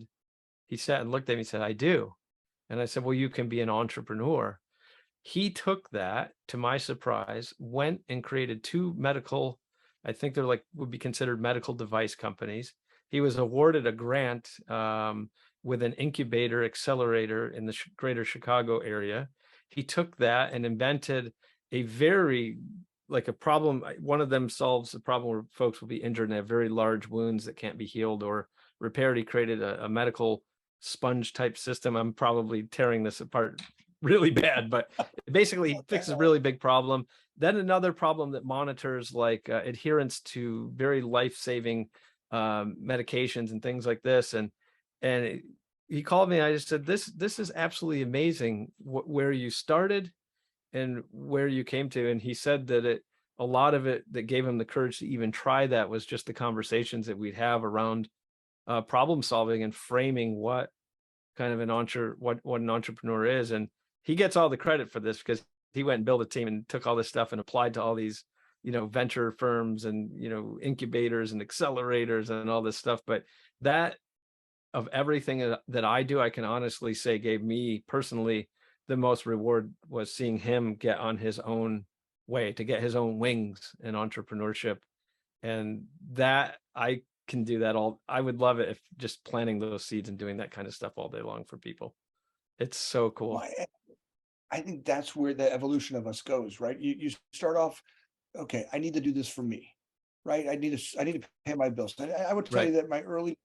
Speaker 2: and looked at me and said, "I do." And I said, "Well, you can be an entrepreneur." He took that, to my surprise, went and created two medical, I think they're like would be considered medical device companies. He was awarded a grant, with an incubator accelerator in the greater Chicago area. He took that and invented a very, like a problem. One of them solves the problem where folks will be injured and have very large wounds that can't be healed or repaired. He created a medical sponge type system. I'm probably tearing this apart really bad, but basically fixes a really big problem. Then another problem that monitors like adherence to very life-saving medications and things like this. And he called me. And I just said, this is absolutely amazing where you started and where you came to. And he said that a lot of it that gave him the courage to even try that was just the conversations that we'd have around problem solving and framing what kind of what an entrepreneur is. And he gets all the credit for this because he went and built a team and took all this stuff and applied to all these venture firms and incubators and accelerators and all this stuff. But that, of everything that I do, I can honestly say gave me personally the most reward was seeing him get on his own way, to get his own wings in entrepreneurship. And that I can do that all. I would love it if just planting those seeds and doing that kind of stuff all day long for people. It's so cool.
Speaker 1: My I think that's where the evolution of us goes, right? You start off, okay, I need to do this for me, right? I need to pay my bills. I would tell
Speaker 2: Right.
Speaker 1: you that my early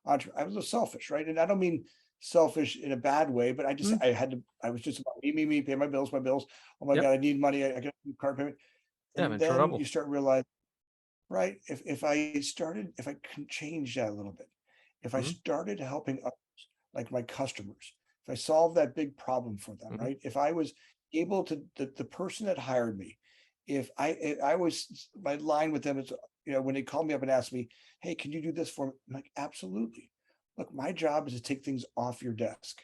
Speaker 1: I was a little selfish, right? And I don't mean selfish in a bad way, but
Speaker 2: Mm,
Speaker 1: I was just about me, pay my bills, my bills. Oh my
Speaker 2: yep.
Speaker 1: God, I need money. I got a new car payment.
Speaker 2: Yeah, I'm
Speaker 1: And
Speaker 2: in
Speaker 1: then
Speaker 2: trouble.
Speaker 1: you start realizing, right? If I can change that a little bit, if I
Speaker 2: Mm,
Speaker 1: started helping others, like my customers, if I solved that big problem for them,
Speaker 2: mm,
Speaker 1: right? If I was able to, the person that hired me, if I was, my line with them is, when they call me up and ask me, hey, can you do this for me? I'm like, absolutely. Look, my job is to take things off your desk.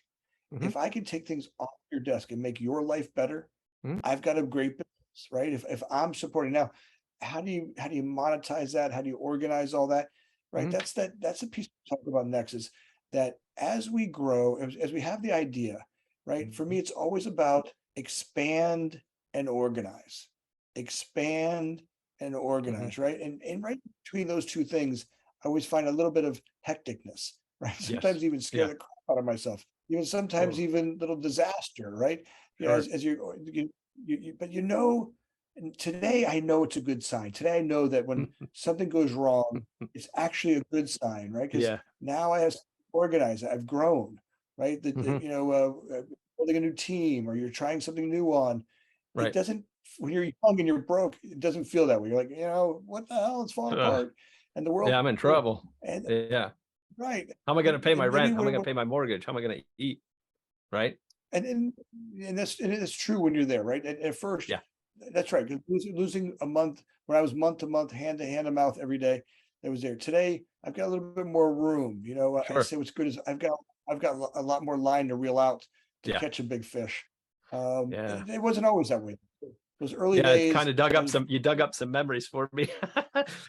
Speaker 2: Mhm,
Speaker 1: If I can take things off your desk and make your life better,
Speaker 2: mhm,
Speaker 1: I've got a great business, right? If I'm supporting now, how do you monetize that? How do you organize all that? Right.
Speaker 2: mhm,
Speaker 1: That's a piece to talk about next is that as we grow, as we have the idea, right? For me, it's always about expand and organize. Expand and
Speaker 2: mhm.
Speaker 1: organize, right? And right between those two things, I always find a little bit of hecticness, right?
Speaker 2: Yes.
Speaker 1: Sometimes even scare
Speaker 2: Yeah,
Speaker 1: the crap out of myself, even sometimes
Speaker 2: totally.
Speaker 1: even little disaster, right?
Speaker 2: Sure.
Speaker 1: As but and today I know it's a good sign. Today I know that when something goes wrong, it's actually a good sign, right? Because
Speaker 2: Yeah.
Speaker 1: now I have organized, I've grown, right?
Speaker 2: Mhm.
Speaker 1: Building a new team or you're trying something new on, it
Speaker 2: Right.
Speaker 1: doesn't, when you're young and you're broke, it doesn't feel that way. You're like, what the hell? It's falling
Speaker 2: Ugh,
Speaker 1: apart. And the world,
Speaker 2: yeah, I'm in trouble.
Speaker 1: and
Speaker 2: Yeah.
Speaker 1: right.
Speaker 2: How am I gonna pay my
Speaker 1: And maybe
Speaker 2: rent? How am I gonna pay my mortgage? How am I gonna eat? Right?
Speaker 1: and and and it's true when you're there, right? At first,
Speaker 2: Yeah,
Speaker 1: that's right. 'Cause losing a month when I was month to month, hand to mouth every day, that was there. Today, I've got a little bit more room. I
Speaker 2: sure.
Speaker 1: say what's good is I've got a lot more line to reel out to
Speaker 2: Yeah,
Speaker 1: catch a big fish.
Speaker 2: yeah.
Speaker 1: It wasn't always that way. Those early
Speaker 2: Yeah, it's
Speaker 1: days,
Speaker 2: kinda dug
Speaker 1: it
Speaker 2: up
Speaker 1: was
Speaker 2: some you dug up some memories for me.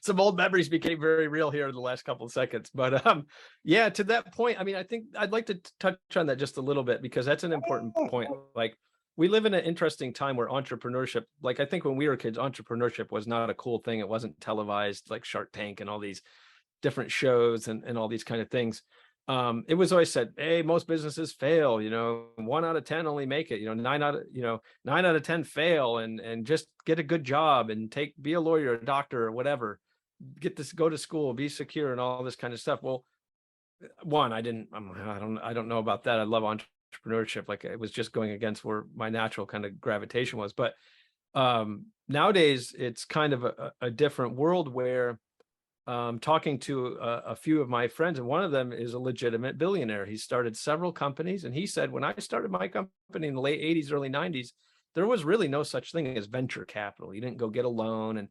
Speaker 2: Some old memories became very real here in the last couple of seconds, but, yeah, to that point, I mean, I think I'd like to touch on that just a little bit because that's an important point. Like, we live in an interesting time where entrepreneurship like, I think when we were kids, entrepreneurship was not a cool thing. It wasn't televised like Shark Tank and all these different shows and all these kind of things. It was always said, hey, most businesses fail, 1 out of 10 only make it, 9 out of 10 fail and just get a good job and be a lawyer, a doctor, or whatever. Go to school, be secure, and all this kind of stuff. Well, one, I don't know about that. I love entrepreneurship. Like it was just going against where my natural kind of gravitation was. But nowadays it's kind of a different world where talking to a few of my friends, and one of them is a legitimate billionaire. He started several companies, and he said, when I started my company in the late 80s, early 90s, there was really no such thing as venture capital. You didn't go get a loan and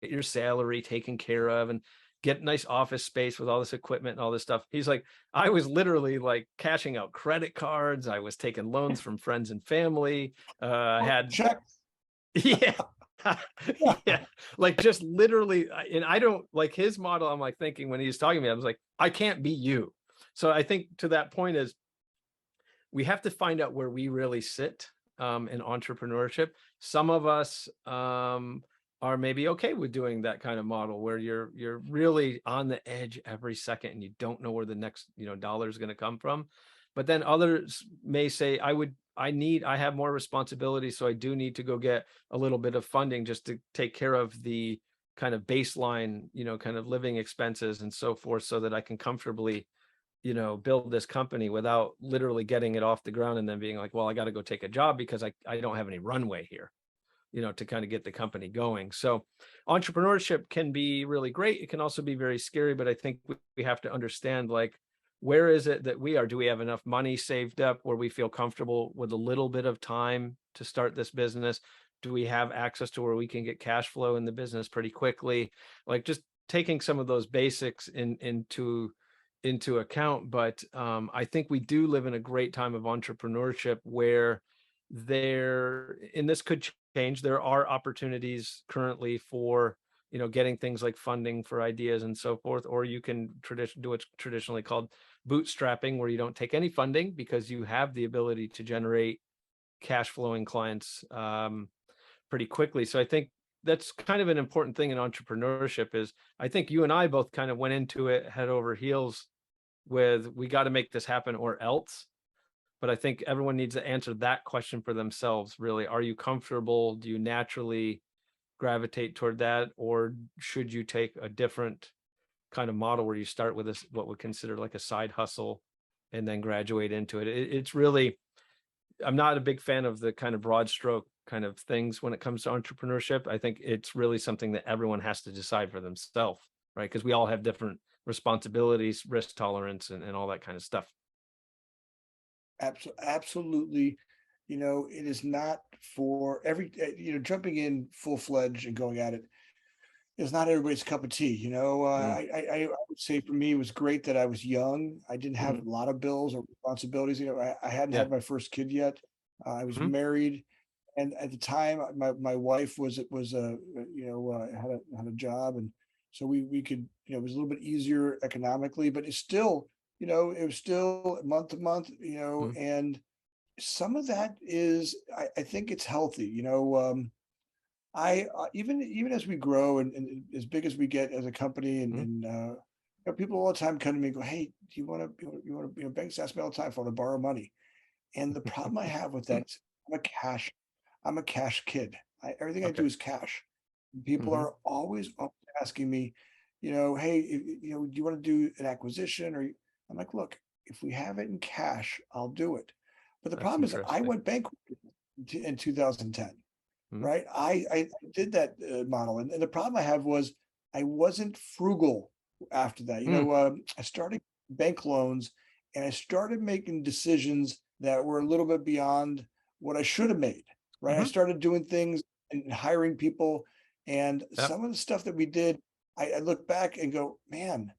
Speaker 2: get your salary taken care of and get nice office space with all this equipment and all this stuff. He's like, I was literally like cashing out credit cards. I was taking loans from friends and family. I had
Speaker 1: check.
Speaker 2: yeah.
Speaker 1: Yeah.
Speaker 2: Yeah. Like just literally, and I don't like his model. I'm like thinking when he was talking to me, I was like, I can't be you. So I think to that point is we have to find out where we really sit in entrepreneurship. Some of us are maybe okay with doing that kind of model where you're really on the edge every second and you don't know where the next dollar is going to come from. But then others may say, I have more responsibility, so I do need to go get a little bit of funding just to take care of the kind of baseline, kind of living expenses and so forth, so that I can comfortably build this company without literally getting it off the ground and then being like, well, I got to go take a job because I don't have any runway here, to kind of get the company going. So entrepreneurship can be really great. It can also be very scary, but I think we have to understand like, where is it that we are? Do we have enough money saved up where we feel comfortable with a little bit of time to start this business? Do we have access to where we can get cash flow in the business pretty quickly? Like just taking some of those basics into account. But I think we do live in a great time of entrepreneurship where and this could change, there are opportunities currently for getting things like funding for ideas and so forth, or you can do what's traditionally called bootstrapping, where you don't take any funding because you have the ability to generate cash flowing clients pretty quickly. So I think that's kind of an important thing in entrepreneurship is I think you and I both kind of went into it head over heels with we got to make this happen or else. But I think everyone needs to answer that question for themselves. Really, are you comfortable? Do you naturally gravitate toward that, or should you take a different kind of model where you start with this what we consider like a side hustle and then graduate into it? It's really, I'm not a big fan of the kind of broad stroke kind of things when it comes to entrepreneurship. I think it's really something that everyone has to decide for themselves, right? Because we all have different responsibilities, risk tolerance, and all that kind of stuff.
Speaker 1: Absolutely. It is not for jumping in full fledged and going at it. is not everybody's cup of tea.
Speaker 2: Mm,
Speaker 1: I would say for me, it was great that I was young. I didn't have
Speaker 2: mhm.
Speaker 1: a lot of bills or responsibilities. I hadn't
Speaker 2: Yeah.
Speaker 1: had my first kid yet. I was
Speaker 2: Mhm.
Speaker 1: married, and at the time, my wife was had a job, and so we could, it was a little bit easier economically, but it's still, it was still month to month,
Speaker 2: Mm,
Speaker 1: and some of that is, I think it's healthy. I even as we grow and as big as we get as a company,
Speaker 2: mm,
Speaker 1: people all the time come to me and go, "Hey, do you want to, banks ask me all the time if I want to borrow money." And the problem I have with that is I'm a cash kid. Everything I
Speaker 2: okay.
Speaker 1: do is cash. People
Speaker 2: Mhm.
Speaker 1: are always asking me, "Hey, do you want to do an acquisition?" I'm like, "Look, if we have it in cash, I'll do it." But the
Speaker 2: That's
Speaker 1: problem is I
Speaker 2: interesting.
Speaker 1: went bankrupt in 2010.
Speaker 2: Mhm.
Speaker 1: Right? I did that, model, and the problem I had was I wasn't frugal after that.
Speaker 2: Mm,
Speaker 1: I started bank loans, and I started making decisions that were a little bit beyond what I should have made, right? I
Speaker 2: mhm.
Speaker 1: started doing things and hiring people, and
Speaker 2: Yep.
Speaker 1: some of the stuff that we did, I look back and go, "Man,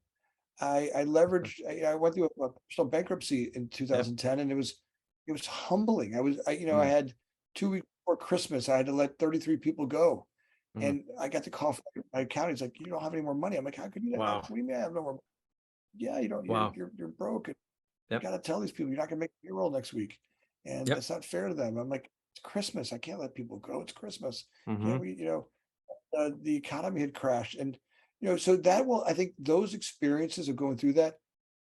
Speaker 1: I leveraged." I went through a personal bankruptcy in
Speaker 2: Yep.
Speaker 1: 2010, and it was humbling. I
Speaker 2: Mm,
Speaker 1: had 2 weeks before Christmas, I had to let 33 people go,
Speaker 2: mhm.
Speaker 1: and I got the call from my accountant. He's like, "You don't have any more money." I'm like, "How could you not?
Speaker 2: Wow.
Speaker 1: What do you mean I have no more?" "Yeah, you don't.
Speaker 2: Wow.
Speaker 1: You're broke. And you
Speaker 2: Yep.
Speaker 1: got to tell these people you're not going to make payroll next week, and
Speaker 2: Yep.
Speaker 1: that's not fair to them." I'm like, "It's Christmas. I can't let people go. It's Christmas. Can't
Speaker 2: Mhm.
Speaker 1: we?" The economy had crashed, and so that will, I think those experiences of going through that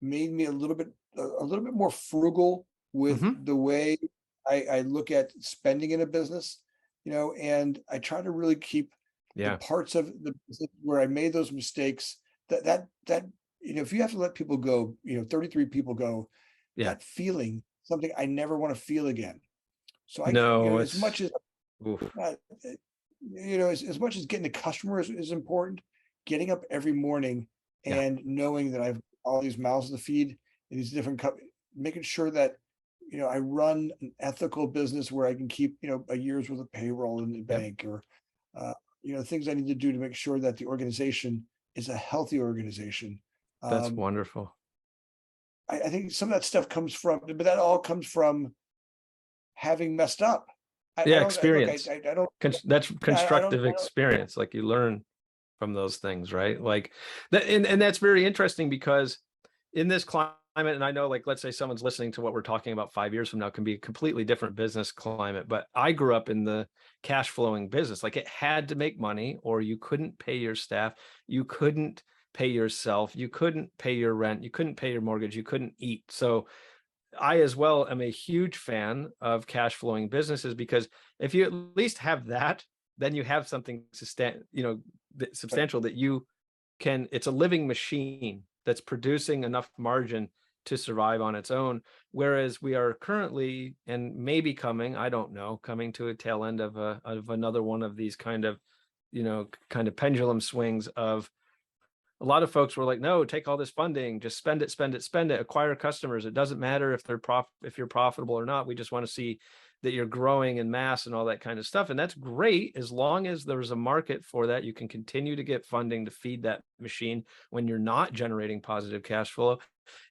Speaker 1: made me a little bit more frugal with
Speaker 2: Mhm.
Speaker 1: the way I look at spending in a business, and I try to really keep the
Speaker 2: Yeah.
Speaker 1: parts of the business where I made those mistakes, that if you have to let people go, 33 people go,
Speaker 2: Yeah.
Speaker 1: that feeling, something I never want to feel again. So
Speaker 2: No,
Speaker 1: as much
Speaker 2: it's
Speaker 1: as
Speaker 2: oof.
Speaker 1: uh, as much as getting the customer is important, getting up every morning
Speaker 2: Yeah.
Speaker 1: and knowing that I've all these mouths to feed and these different making sure that I run an ethical business where I can keep a year's worth of payroll in the
Speaker 2: Yep.
Speaker 1: bank, or uh, things I need to do to make sure that the organization is a healthy organization.
Speaker 2: That's
Speaker 1: Um,
Speaker 2: wonderful.
Speaker 1: I think some of that stuff comes from, but that all comes from having messed up. I
Speaker 2: Yeah,
Speaker 1: don't I, look.
Speaker 2: experience.
Speaker 1: I don't.
Speaker 2: That's
Speaker 1: Yeah, I don't.
Speaker 2: constructive experience. Like you learn from those things, right? Like that, and that's very interesting because in this climate, and I know, like, let's say someone's listening to what we're talking about 5 years from now can be a completely different business climate. But I grew up in the cash flowing business. Like it had to make money, or you couldn't pay your staff, you couldn't pay yourself, you couldn't pay your rent, you couldn't pay your mortgage, you couldn't eat. So I as well am a huge fan of cash flowing businesses because if you at least have that, then you have something substantial that you can, it's a living machine that's producing enough margin to survive on its own. Whereas we are currently, and maybe coming, I don't know, coming to a tail end of another one of these kind of pendulum swings of a lot of folks were like, no, take all this funding, just spend it, spend it, spend it, acquire customers. It doesn't matter if you're profitable or not. We just want to see that you're growing in mass and all that kind of stuff. And that's great as long as there's a market for that. You can continue to get funding to feed that machine when you're not generating positive cash flow.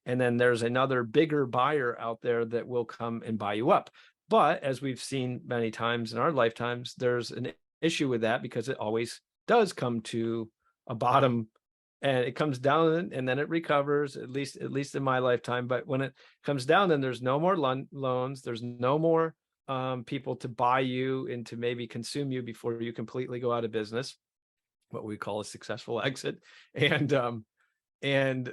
Speaker 2: And then there's another bigger buyer out there that will come and buy you up. But as we've seen many times in our lifetimes, there's an issue with that because it always does come to a bottom and it comes down and then it recovers, at least in my lifetime. But when it comes down, then there's no more loans, there's no more people to buy you and to maybe consume you before you completely go out of business, what we call a successful exit. And then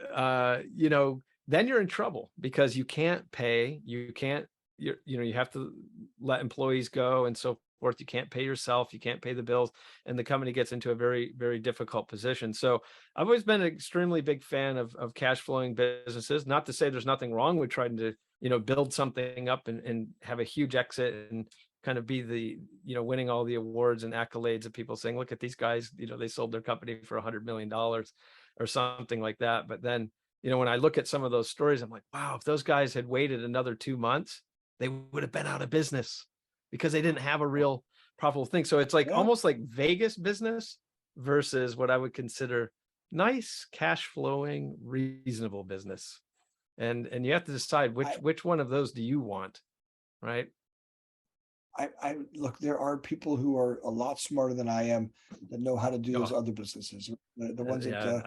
Speaker 2: you're in trouble because you can't pay, you can't, you have to let employees go and so forth. You can't pay yourself, you can't pay the bills, and the company gets into a very, very difficult position. So I've always been an extremely big fan of cash flowing businesses. Not to say there's nothing wrong with trying to, build something up and have a huge exit and kind of be the, winning all the awards and accolades of people saying, look at these guys, they sold their company for $100 million or something like that. But then, when I look at some of those stories, I'm like, wow, if those guys had waited another 2 months, they would have been out of business because they didn't have a real profitable thing. So it's like
Speaker 1: Yeah.
Speaker 2: almost like Vegas business. versus what I would consider nice cash flowing, reasonable business. And you have to decide which one of those do you want, right?
Speaker 1: I look, there are people who are a lot smarter than I am that know how to do those
Speaker 2: Oh,
Speaker 1: other businesses. The ones that
Speaker 2: yeah,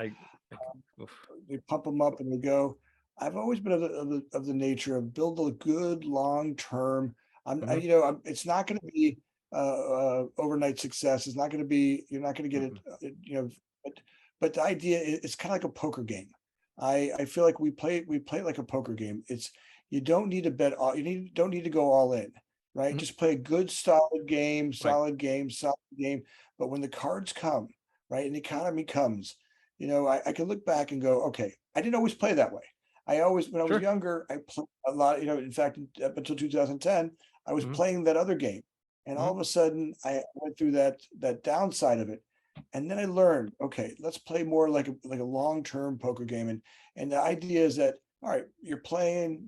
Speaker 2: oof.
Speaker 1: they pump them up and they go. I've always been of the nature of build a good long term.
Speaker 2: Mhm,
Speaker 1: It's not going to be overnight success. It's not going to be. You're not going to get it.
Speaker 2: mhm,
Speaker 1: But the idea is it's kind of like a poker game. I feel like we play like a poker game. It's you don't need to bet all. Don't need to go all in, right?
Speaker 2: mhm,
Speaker 1: Just play a good solid game,
Speaker 2: right,
Speaker 1: solid game, solid game. But when the cards come, right, and the economy comes, I can look back and go, okay, I didn't always play that way. I always, when I was
Speaker 2: sure,
Speaker 1: younger, I played a lot, in fact, up until 2010, I was
Speaker 2: mhm,
Speaker 1: playing that other game. And all
Speaker 2: mhm,
Speaker 1: of a sudden I went through that downside of it. And then I learned, okay, let's play more like a long-term poker game. And the idea is that, all right, you're playing,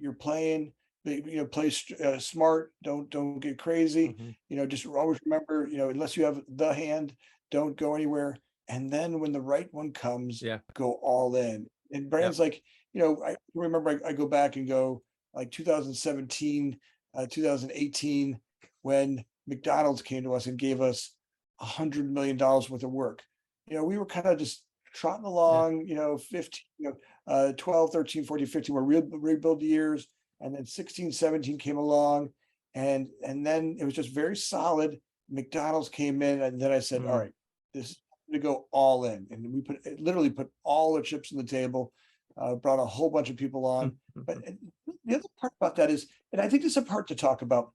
Speaker 1: but, play smart, don't get crazy,
Speaker 2: mhm,
Speaker 1: just always remember, unless you have the hand, don't go anywhere. And then when the right one comes,
Speaker 2: yeah,
Speaker 1: go all in. And
Speaker 2: yep,
Speaker 1: brands like, I remember I go back and go like 2017, 2018, when McDonald's came to us and gave us $100 million worth of work. We were kind of just trotting
Speaker 2: yeah,
Speaker 1: along, 15, 12, 13, 14, 15 were rebuild years. And then 16, 17 came along. And then it was just very solid. McDonald's came in, and then I said, all
Speaker 2: mm,
Speaker 1: right, this is to go all in. And we literally put all the chips on the table, brought a whole bunch of people
Speaker 2: mm,
Speaker 1: on. But
Speaker 2: mhm,
Speaker 1: the other part about that is, and I think this is a part to talk about,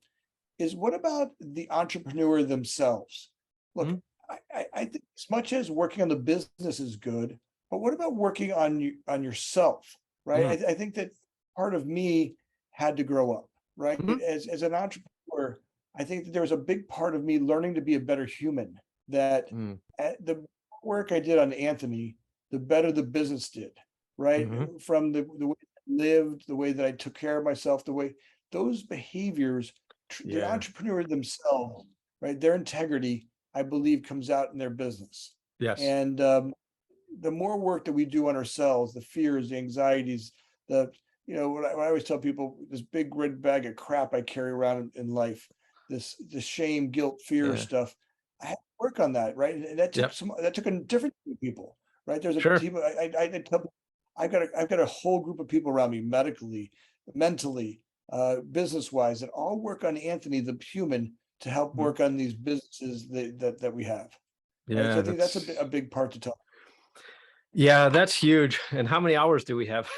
Speaker 1: is what about the entrepreneur themselves? Look,
Speaker 2: mhm,
Speaker 1: I think as much as working on the business is good, but what about working on you on yourself, right?
Speaker 2: mhm,
Speaker 1: I think that part of me had to grow up, right?
Speaker 2: mhm,
Speaker 1: As an entrepreneur, I think that there was a big part of me learning to be a better human. That
Speaker 2: mm,
Speaker 1: the work I did on Anthony, the better the business did, right?
Speaker 2: mhm,
Speaker 1: From the way I lived, the way that I took care of myself, the way those behaviors, the
Speaker 2: yeah,
Speaker 1: entrepreneur themselves, right? Their integrity, I believe, comes out in their business.
Speaker 2: yes,
Speaker 1: And the more work that we do on ourselves, the fears, the anxieties, the what I always tell people, this big red bag of crap I carry around in life, this shame, guilt, fear
Speaker 2: yeah,
Speaker 1: stuff. I had to work on that, right? And
Speaker 2: yep,
Speaker 1: that took a different group of people, right? There's a
Speaker 2: sure,
Speaker 1: team. I tell people, I've got a whole group of people around me, medically, mentally, business wise, that all work on Anthony, the human, to help
Speaker 2: mhm,
Speaker 1: work on these businesses that we have. Right. So
Speaker 2: yeah,
Speaker 1: I think that's a big part to talk.
Speaker 2: yeah, that's huge. And how many hours do we have?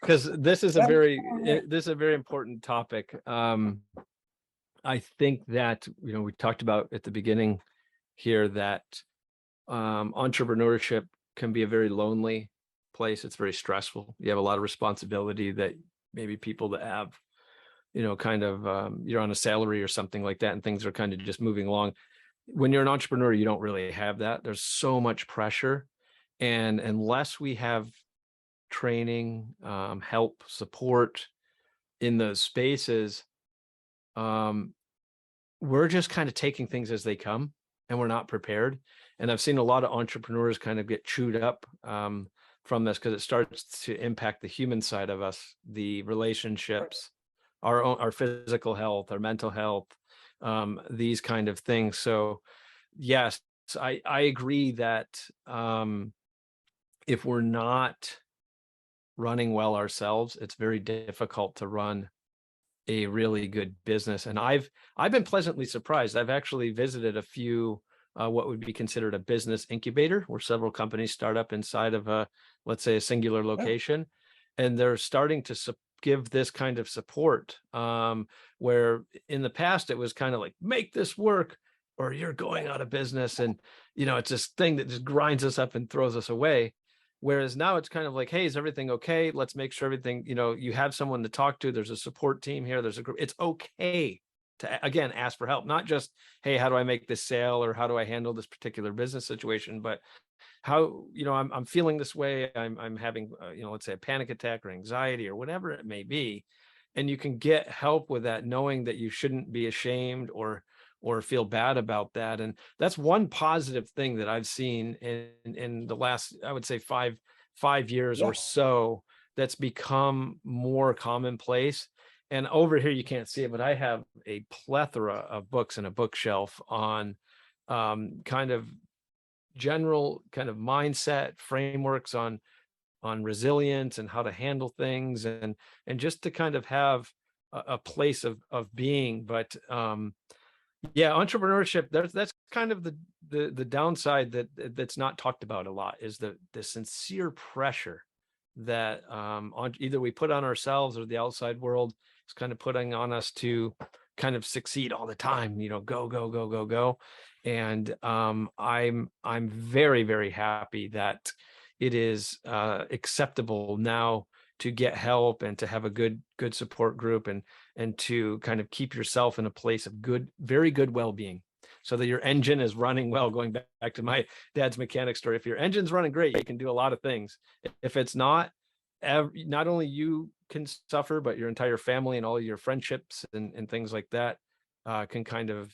Speaker 2: Because this is a very important topic. I think that, we talked about at the beginning here that entrepreneurship can be a very lonely place. It's very stressful. You have a lot of responsibility that maybe people that have, kind of, you're on a salary or something like that, and things are kind of just moving along. When you're an entrepreneur, you don't really have that. There's so much pressure. And unless we have training, help, support in those spaces, um, we're just kind of taking things as they come, and we're not prepared. And I've seen a lot of entrepreneurs kind of get chewed up from this because it starts to impact the human side of us, the relationships, our physical health, our mental health, these kind of things. So yes, I agree that if we're not running well ourselves, it's very difficult to run a really good business. And I've been pleasantly surprised. I've actually visited a few what would be considered a business incubator, where several companies start up inside of let's say, a singular
Speaker 1: Yeah.
Speaker 2: location, and they're starting to give this kind of support. Where in the past it was kind of like, make this work, or you're going out of business, and it's this thing that just grinds us up and throws us away. Whereas now it's kind of like, hey, is everything okay? Let's make sure everything, you have someone to talk to. There's a support team here. There's a group. It's okay to, again, ask for help, not just, hey, how do I make this sale, or how do I handle this particular business situation, but how, I'm feeling this way. I'm having, let's say, a panic attack or anxiety or whatever it may be. And you can get help with that, knowing that you shouldn't be ashamed, or feel bad about that. And that's one positive thing that I've seen in the last, I would say, five years
Speaker 1: Yeah.
Speaker 2: or so, that's become more commonplace. And over here, you can't see it, but I have a plethora of books in a bookshelf on kind of general kind of mindset frameworks on resilience and how to handle things, and just to kind of have a place of being. But yeah, entrepreneurship, that's kind of the downside that's not talked about a lot, is the sincere pressure that on either we put on ourselves or the outside world is kind of putting on us to kind of succeed all the time, go, go, go, go, go. And I'm very, very happy that it is acceptable now to get help and to have a good support group, and to kind of keep yourself in a place of good, very good well-being, so that your engine is running well. Going back to my dad's mechanic story, if your engine's running great, you can do a lot of things. If it's not, not only you can suffer, but your entire family and all your friendships and things like that can kind of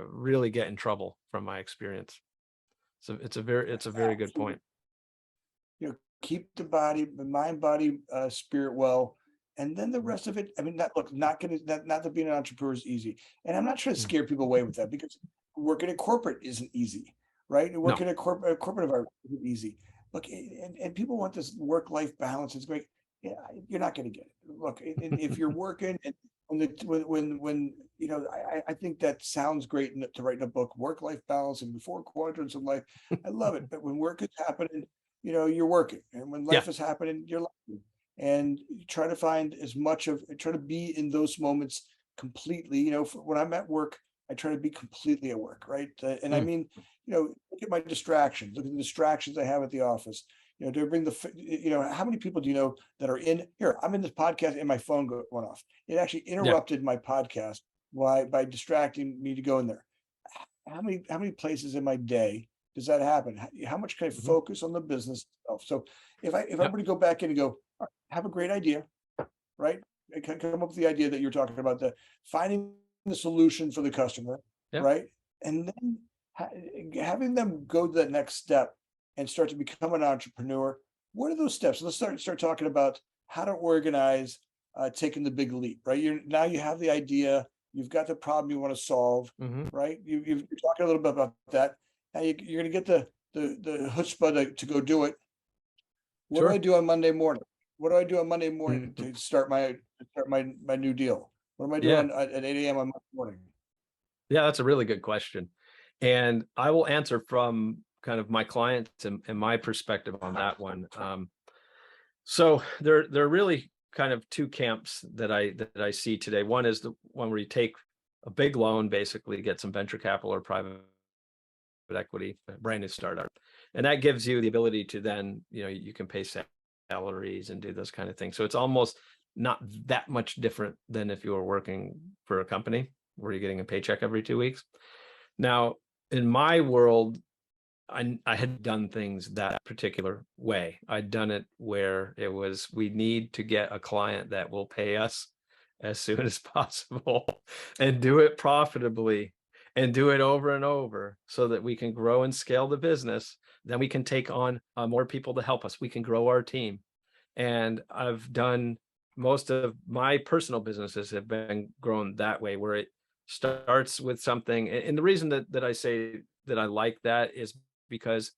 Speaker 2: really get in trouble, from my experience. So it's a very good
Speaker 1: Absolutely.
Speaker 2: point.
Speaker 1: Keep the body, the mind, body, spirit well, and then the rest of it. I mean, not that being an entrepreneur is easy, and I'm not trying to
Speaker 2: Mm.
Speaker 1: scare people away with that, because working at corporate isn't easy, right? And
Speaker 2: No.
Speaker 1: working at corporate environment isn't easy. Look, and people want this work-life balance. It's great. Yeah, you're not going to get it. Look, and if you're working, and when I think that sounds great to write in a book, work-life balance and the four quadrants of life. I love it, but when work is happening, you're working, and when
Speaker 2: Yeah.
Speaker 1: life is happening, you're living. And you try to find try to be in those moments completely. When I'm at work, I try to be completely at work, right? And I
Speaker 2: Mm.
Speaker 1: mean, look at my distractions. Look at the distractions I have at the office. Do I bring how many people do you know that are in here? I'm in this podcast and my phone went off. It actually
Speaker 2: Yeah.
Speaker 1: interrupted my podcast by distracting me to go in there. How many places in my day does that happen? How much can I
Speaker 2: Mhm.
Speaker 1: focus on the business itself? So if I
Speaker 2: Yeah.
Speaker 1: were to go back in and go, "All right, have a great idea, right? I can come up with the idea that you're talking about, the finding the solution for the customer,
Speaker 2: Yeah.
Speaker 1: right? And then having them go to that next step and start to become an entrepreneur. What are those steps? Let's start talking about how to organize taking the big leap, right? Now you have the idea, you've got the problem you want to solve,
Speaker 2: Hmm.
Speaker 1: right? You're talking a little bit about that. Now you're going to get the chutzpah to go do it. What do I
Speaker 2: Sure.
Speaker 1: do on Monday morning? What do I do on Monday morning
Speaker 2: Mhm.
Speaker 1: to start my new deal? What am I
Speaker 2: Yeah.
Speaker 1: doing at 8 a.m. on Monday morning?
Speaker 2: Yeah, that's a really good question. And I will answer from kind of my clients and my perspective on that one. So there are really kind of two camps that I see today. One is the one where you take a big loan, basically get some venture capital or private equity, a brand new startup. And that gives you the ability to then, you can pay salaries and do those kind of things. So it's almost not that much different than if you were working for a company where you're getting a paycheck every 2 weeks. Now, in my world, I had done things that particular way. I'd done it where it was, we need to get a client that will pay us as soon as possible and do it profitably and do it over and over so that we can grow and scale the business. Then we can take on more people to help us. We can grow our team. And I've done, most of my personal businesses have been grown that way, where it starts with something. And the reason that I say that I like that is because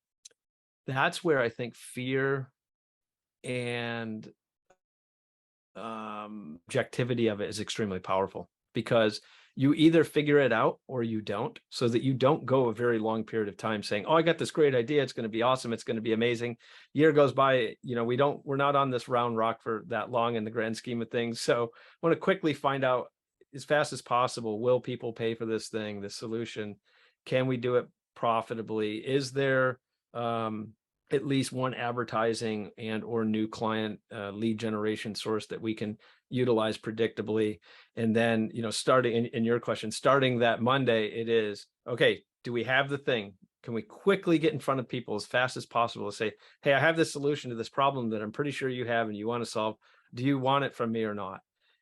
Speaker 2: that's where I think fear and objectivity of it is extremely powerful, because you either figure it out or you don't, so that you don't go a very long period of time saying, oh, I got this great idea, it's going to be awesome, it's going to be amazing. Year goes by, we're not on this round rock for that long in the grand scheme of things. So I want to quickly find out as fast as possible, will people pay for this thing, this solution? Can we do it profitably? Is there at least one advertising and or new client lead generation source that we can utilize predictably? And then, starting in your question, starting that Monday, it is, okay, do we have the thing? Can we quickly get in front of people as fast as possible to say, hey, I have this solution to this problem that I'm pretty sure you have and you want to solve. Do you want it from me or not?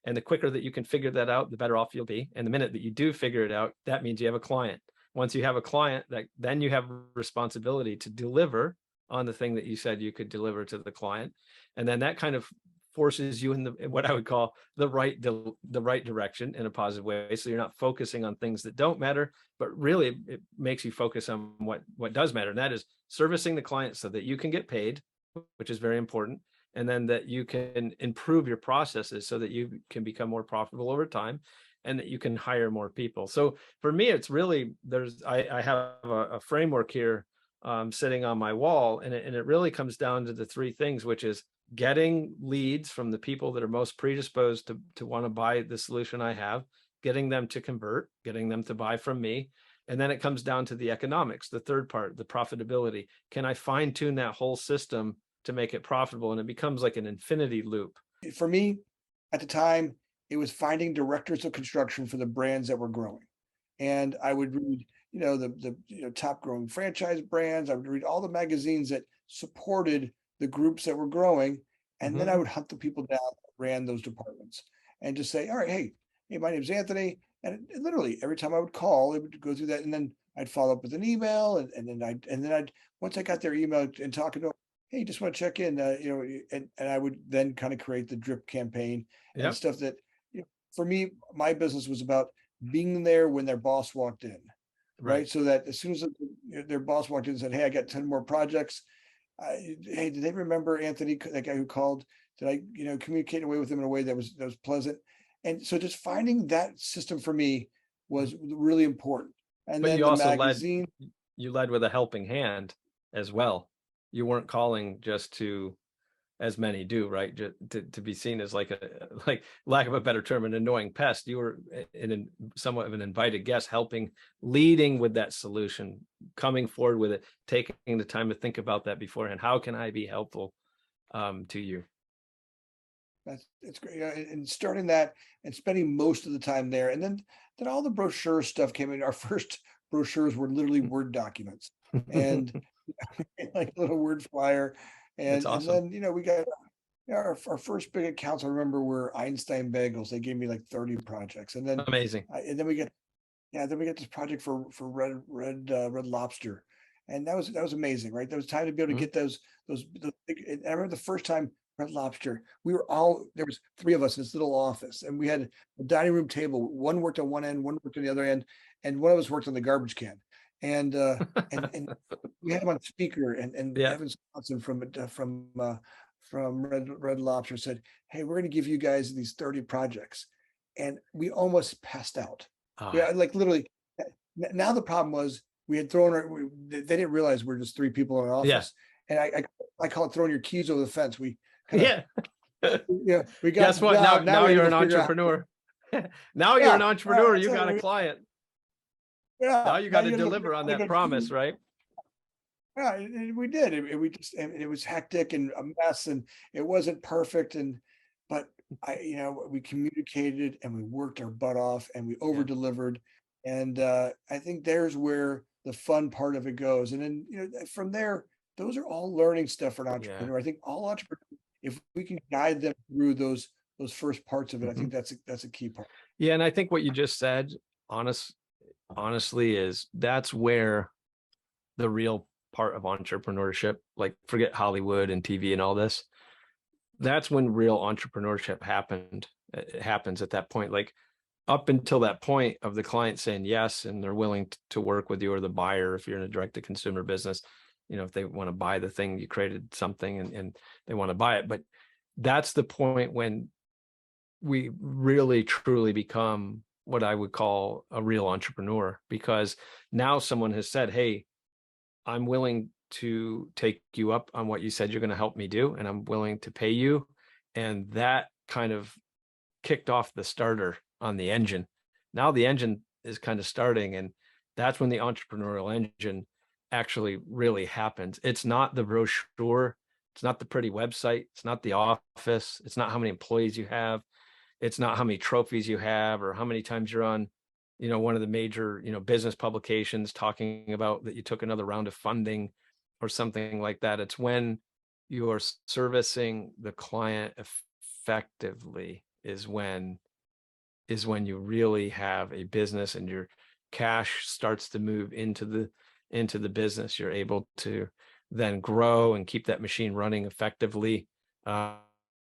Speaker 2: And the quicker that you can figure that out, the better off you'll be. And the minute that you do figure it out, that means you have a client. Once you have a client, then you have responsibility to deliver on the thing that you said you could deliver to the client. And then that kind of forces you in what I would call the right direction in a positive way. So you're not focusing on things that don't matter, but really it makes you focus on what does matter. And that is servicing the client so that you can get paid, which is very important. And then that you can improve your processes so that you can become more profitable over time, and that you can hire more people. So for me, it's really, I have a framework here sitting on my wall, and it really comes down to the three things, which is getting leads from the people that are most predisposed to want to buy the solution I have, getting them to convert, getting them to buy from me. And then it comes down to the economics, the third part, the profitability. Can I fine tune that whole system to make it profitable? And it becomes like an infinity loop.
Speaker 1: For me, at the time, it was finding directors of construction for the brands that were growing. And I would read, the top growing franchise brands. I would read all the magazines that supported the groups that were growing. And then I would hunt the people down that ran those departments and just say, all right, hey, my name's Anthony. And literally every time I would call, it would go through that. And then I'd follow up with an email. And then I'd, once I got their email and talking to them, hey, just want to check in, and I would then kind of create the drip campaign and stuff that, for me, my business was about being there when their boss walked in, right? So that as soon as their boss walked in and said, hey, I got 10 more projects. Hey, did they remember Anthony, that guy who called? Did I, communicate away with him in a way that was pleasant? And so just finding that system for me was really important. And
Speaker 2: but
Speaker 1: then
Speaker 2: you
Speaker 1: the
Speaker 2: also
Speaker 1: magazine.
Speaker 2: you led with a helping hand as well. You weren't calling just to, as many do, right, to be seen as like lack of a better term, an annoying pest. You were in somewhat of an invited guest, leading with that solution, coming forward with it, taking the time to think about that beforehand. How can I be helpful to you?
Speaker 1: It's great, and starting that and spending most of the time there, and then all the brochure stuff came in. Our first brochures were literally Word documents, and like a little word flyer,
Speaker 2: That's
Speaker 1: and
Speaker 2: awesome.
Speaker 1: then we got our first big accounts. I remember were Einstein Bagels. They gave me like 30 projects, and then
Speaker 2: Amazing.
Speaker 1: and then we get this project for Red Lobster, and that was amazing, right? There was time to be able to get those and I remember the first time Red Lobster, there was three of us in this little office, and we had a dining room table. One worked on one end, one worked on the other end, and one of us worked on the garbage can. And and we had him on speaker, and
Speaker 2: Yeah.
Speaker 1: Evan Swanson from Red Lobster said, hey, we're going to give you guys these 30 projects. And we almost passed out. Yeah, like literally. Now the problem was we had they didn't realize we're just three people in an office. And I call it throwing your keys over the fence. We kind of, we got
Speaker 2: Guess
Speaker 1: the
Speaker 2: what?
Speaker 1: job.
Speaker 2: Now
Speaker 1: we
Speaker 2: you're
Speaker 1: had
Speaker 2: an
Speaker 1: to figure out.
Speaker 2: entrepreneur. Now you're an entrepreneur. You got a client. Now you got to deliver on that promise, right?
Speaker 1: Yeah, we did. It was hectic and a mess, and it wasn't perfect. But we communicated and we worked our butt off and we over delivered. And I think there's where the fun part of it goes. And then, from there, those are all learning stuff for an entrepreneur. I think all entrepreneurs, if we can guide them through those first parts of it, I think that's a key part.
Speaker 2: Yeah. And I think what you just said, honestly, that's where the real part of entrepreneurship, like forget Hollywood and TV and all this, that's when real entrepreneurship happens at that point. Like up until that point of the client saying yes, and they're willing to work with you, or the buyer, if you're in a direct to consumer business, if they want to buy the thing, you created something and they want to buy it. But that's the point when we really truly become what I would call a real entrepreneur, because now someone has said, hey, I'm willing to take you up on what you said you're going to help me do, and I'm willing to pay you. And that kind of kicked off the starter on the engine. Now the engine is kind of starting, and that's when the entrepreneurial engine actually really happens. It's not the brochure, it's not the pretty website, it's not the office, it's not how many employees you have, it's not how many trophies you have, or how many times you're on one of the major business publications talking about that you took another round of funding or something like that. It's when you are servicing the client effectively is when you really have a business and your cash starts to move into the business. You're able to then grow and keep that machine running effectively,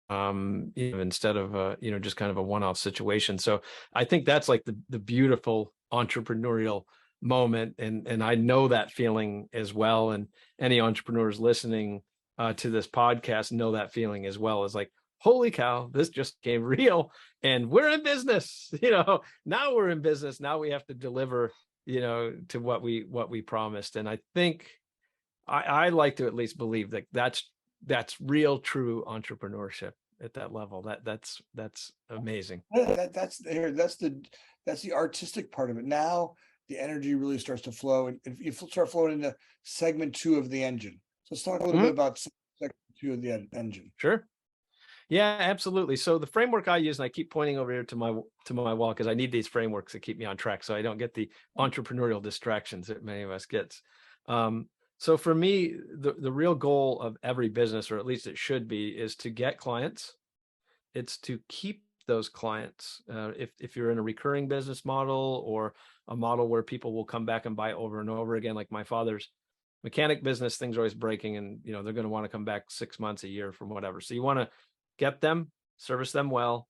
Speaker 2: instead of just kind of a one-off situation. So I think that's like the beautiful entrepreneurial moment, and I know that feeling as well. And any entrepreneurs listening to this podcast know that feeling as well. Is like, holy cow, this just came real, and we're in business. Now we're in business. Now we have to deliver, to what we promised. And I think I like to at least believe that that's real, true entrepreneurship at that level. That's amazing.
Speaker 1: That's the artistic part of it. Now the energy really starts to flow, and if you start flowing into segment 2 of the engine. So let's talk a little bit about segment 2 of the engine.
Speaker 2: Sure. Yeah, absolutely. So the framework I use, and I keep pointing over here to my wall because I need these frameworks to keep me on track, so I don't get the entrepreneurial distractions that many of us get. So for me, the real goal of every business, or at least it should be, is to get clients. It's to keep those clients. If you're in a recurring business model, or a model where people will come back and buy over and over again, like my father's mechanic business, things are always breaking, and they're going to want to come back 6 months, a year, from whatever. So you want to get them, service them well,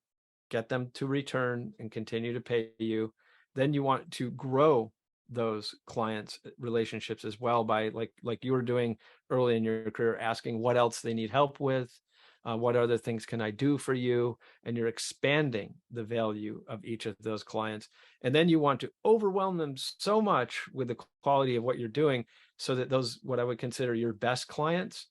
Speaker 2: get them to return and continue to pay you. Then you want to grow those clients' relationships as well by like you were doing early in your career, asking what else they need help with, what other things can I do for you, and you're expanding the value of each of those clients. And then you want to overwhelm them so much with the quality of what you're doing, so that those, what I would consider your best clients,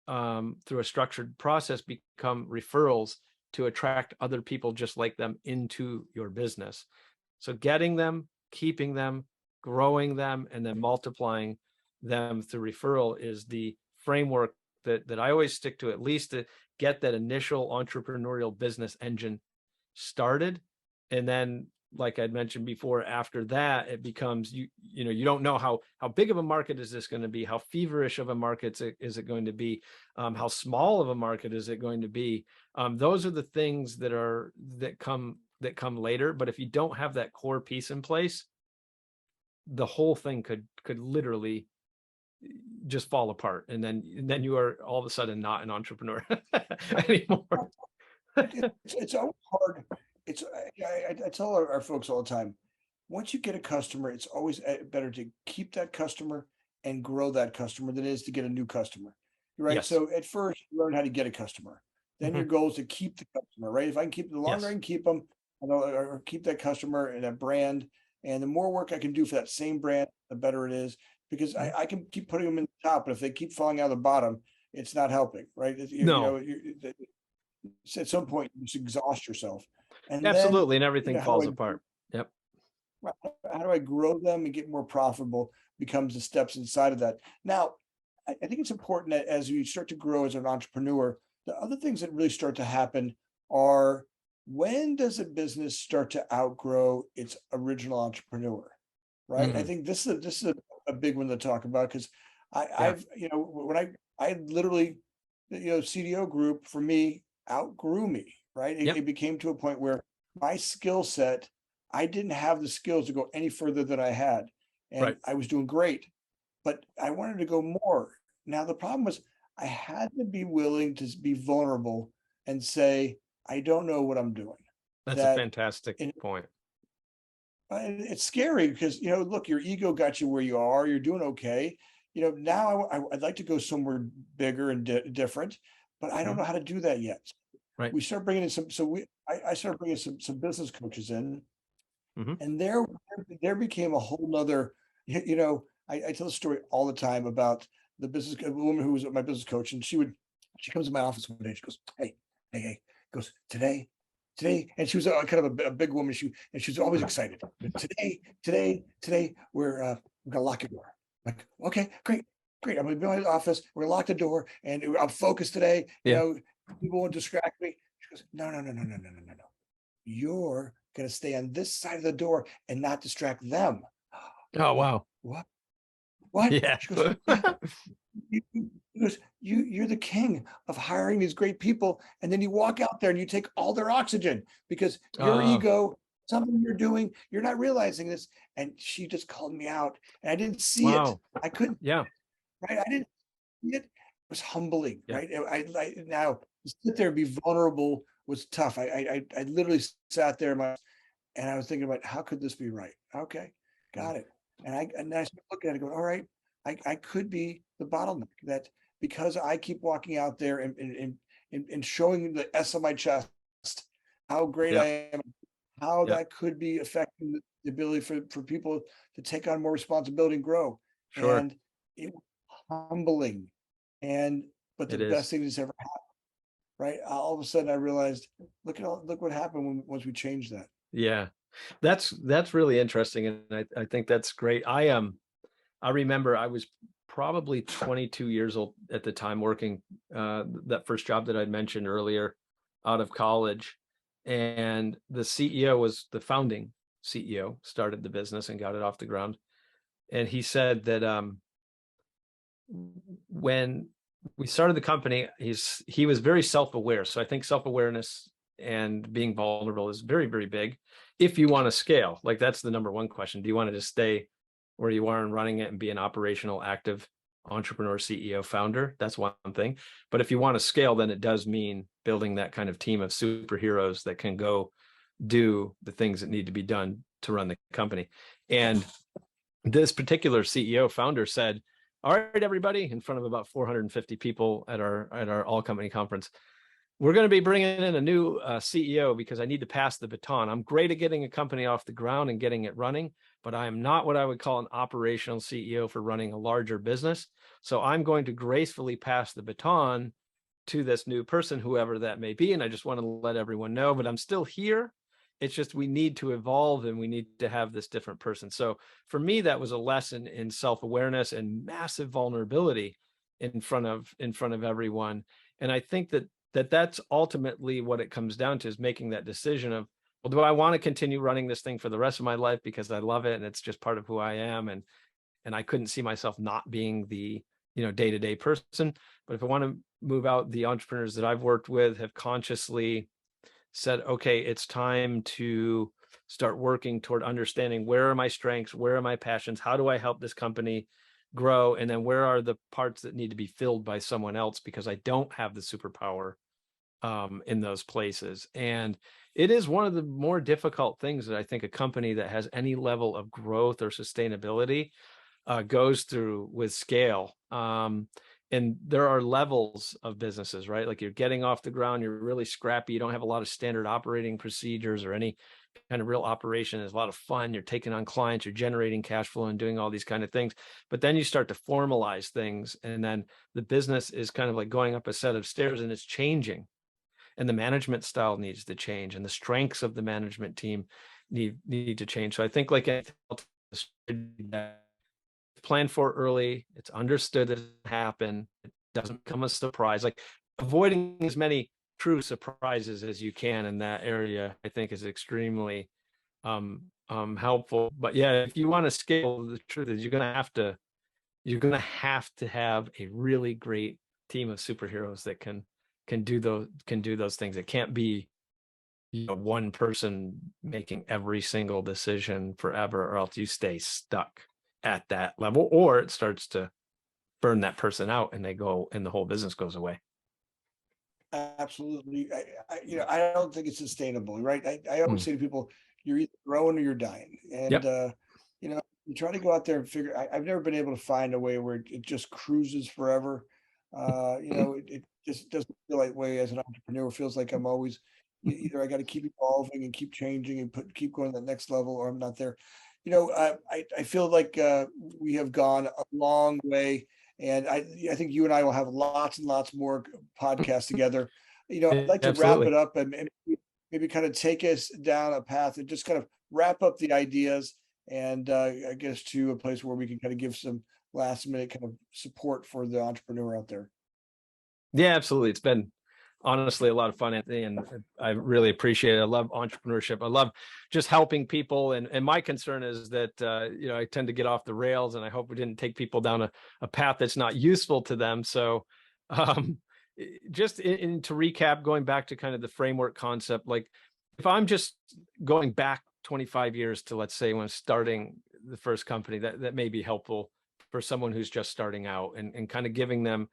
Speaker 2: through a structured process, become referrals to attract other people just like them into your business. So getting them, keeping them, growing them, and then multiplying them through referral is the framework that I always stick to, at least to get that initial entrepreneurial business engine started. And then, like I'd mentioned before, after that, it becomes, you don't know how big of a market is this going to be, how feverish of a market is it going to be, how small of a market is it going to be. Those are the things that come later. But if you don't have that core piece in place, the whole thing could literally just fall apart, and then you are all of a sudden not an entrepreneur anymore.
Speaker 1: It's always hard. I tell our folks all the time, once you get a customer, it's always better to keep that customer and grow that customer than it is to get a new customer, right?
Speaker 2: Yes.
Speaker 1: So at first you learn how to get a customer, then your goal is to keep the customer, right? If I can keep, the longer I can keep them, or keep that customer and that brand, and the more work I can do for that same brand, the better it is, because I can keep putting them in the top, but if they keep falling out of the bottom, it's not helping, right?
Speaker 2: No.
Speaker 1: At some point you just exhaust yourself, and
Speaker 2: Absolutely,
Speaker 1: then
Speaker 2: and everything falls apart. Yep.
Speaker 1: how do I grow them and get more profitable becomes the steps inside of that. Now, I think it's important that as you start to grow as an entrepreneur, the other things that really start to happen are, when does a business start to outgrow its original entrepreneur, right? I think this is a big one to talk about, because I've, when I literally, CDO Group for me outgrew me, right? It became to a point where my skill set, I didn't have the skills to go any further than I had. And I was doing great, but I wanted to go more. Now, the problem was I had to be willing to be vulnerable and say, I don't know what I'm doing.
Speaker 2: That's a fantastic point.
Speaker 1: It's scary because, look, your ego got you where you are. You're doing okay. Now I'd like to go somewhere bigger and different, but I don't know how to do that yet.
Speaker 2: Right.
Speaker 1: We start bringing in I started bringing some business coaches in, and there became a whole nother, I tell a story all the time about the woman who was my business coach, and she comes to my office one day, she goes, hey, goes, today, and she was kind of a big woman. She was always excited. Today, we're gonna lock your door. Like, okay, great. I'm gonna be in my office. We're gonna lock the door, and I'm focused today. People won't distract me. She goes, no. You're gonna stay on this side of the door and not distract them.
Speaker 2: Oh, wow.
Speaker 1: What? Yeah. She goes, He goes, you're the king of hiring these great people, and then you walk out there and you take all their oxygen because your
Speaker 2: Uh,
Speaker 1: ego, something you're doing, you're not realizing this. And she just called me out, and I didn't see it.
Speaker 2: wow.
Speaker 1: I couldn't,
Speaker 2: Yeah.
Speaker 1: right? I didn't see it. It was humbling,
Speaker 2: Yeah.
Speaker 1: right? I now to sit there and be vulnerable was tough. I literally sat there and I was thinking about how could this be right? Okay,
Speaker 2: Mm.
Speaker 1: got it. And then I started looking at it, going, all right, I could be the bottleneck that because I keep walking out there and showing the S on my chest, how great
Speaker 2: Yeah.
Speaker 1: I am, how
Speaker 2: Yeah.
Speaker 1: that could be affecting the ability for people to take on more responsibility and grow.
Speaker 2: Sure.
Speaker 1: And it was humbling. And but the
Speaker 2: It
Speaker 1: best
Speaker 2: is.
Speaker 1: thing that's ever happened, right? All of a sudden I realized, look what happened once we changed that.
Speaker 2: Yeah. That's really interesting. And I think that's great. I remember I was probably 22 years old at the time working that first job that I'd mentioned earlier out of college. And the CEO was the founding CEO, started the business and got it off the ground. And he said that when we started the company, he was very self-aware. So I think self-awareness and being vulnerable is very, very big if you want to scale. Like that's the number one question. Do you want to just stay where you are and running it and be an operational, active entrepreneur, CEO, founder? That's one thing. But if you want to scale, then it does mean building that kind of team of superheroes that can go do the things that need to be done to run the company. And this particular CEO founder said, all right, everybody, in front of about 450 people at our all company conference, we're going to be bringing in a new CEO because I need to pass the baton. I'm great at getting a company off the ground and getting it running, but I am not what I would call an operational CEO for running a larger business. So I'm going to gracefully pass the baton to this new person, whoever that may be. And I just want to let everyone know, but I'm still here. It's just we need to evolve and we need to have this different person. So for me, that was a lesson in self-awareness and massive vulnerability in front of everyone. And I think that's ultimately what it comes down to, is making that decision of, well, do I want to continue running this thing for the rest of my life because I love it and it's just part of who I am, and I couldn't see myself not being the day-to-day person. But if I want to move out, the entrepreneurs that I've worked with have consciously said, okay, it's time to start working toward understanding where are my strengths, where are my passions, how do I help this company grow, and then where are the parts that need to be filled by someone else because I don't have the superpower in those places. And it is one of the more difficult things that I think a company that has any level of growth or sustainability goes through with scale. And there are levels of businesses, right? Like you're getting off the ground, you're really scrappy, you don't have a lot of standard operating procedures or any kind of real operation. There's a lot of fun. You're taking on clients, you're generating cash flow and doing all these kind of things. But then you start to formalize things, and then the business is kind of like going up a set of stairs and it's changing. And the management style needs to change, and the strengths of the management team need to change. So I think like anything else, planned for early, it's understood that it happen, it doesn't become a surprise. Like avoiding as many true surprises as you can in that area, I think is extremely helpful. But yeah, if you want to scale, the truth is you're gonna have to have a really great team of superheroes that can do those things. It can't be one person making every single decision forever, or else you stay stuck at that level, or it starts to burn that person out and they go and the whole business goes away.
Speaker 1: Absolutely. I don't think it's sustainable, right? I always
Speaker 2: Mm.
Speaker 1: say to people, you're either growing or you're dying. And,
Speaker 2: Yep.
Speaker 1: you try to go out there and I've never been able to find a way where it just cruises forever. It just doesn't feel like way as an entrepreneur. It feels like I'm always either I got to keep evolving and keep changing and keep going to the next level, or I'm not there. I feel like we have gone a long way, and I think you and I will have lots and lots more podcasts together. I'd like to wrap
Speaker 2: Absolutely.
Speaker 1: it up and maybe kind of take us down a path and just kind of wrap up the ideas, and I guess to a place where we can kind of give some last minute kind of support for the entrepreneur out there.
Speaker 2: Yeah, absolutely. It's been honestly a lot of fun, Anthony, and I really appreciate it. I love entrepreneurship. I love just helping people. And my concern is that, I tend to get off the rails, and I hope we didn't take people down a path that's not useful to them. So just to recap, going back to kind of the framework concept, like if I'm just going back 25 years to, let's say, when starting the first company, that may be helpful for someone who's just starting out, and kind of giving them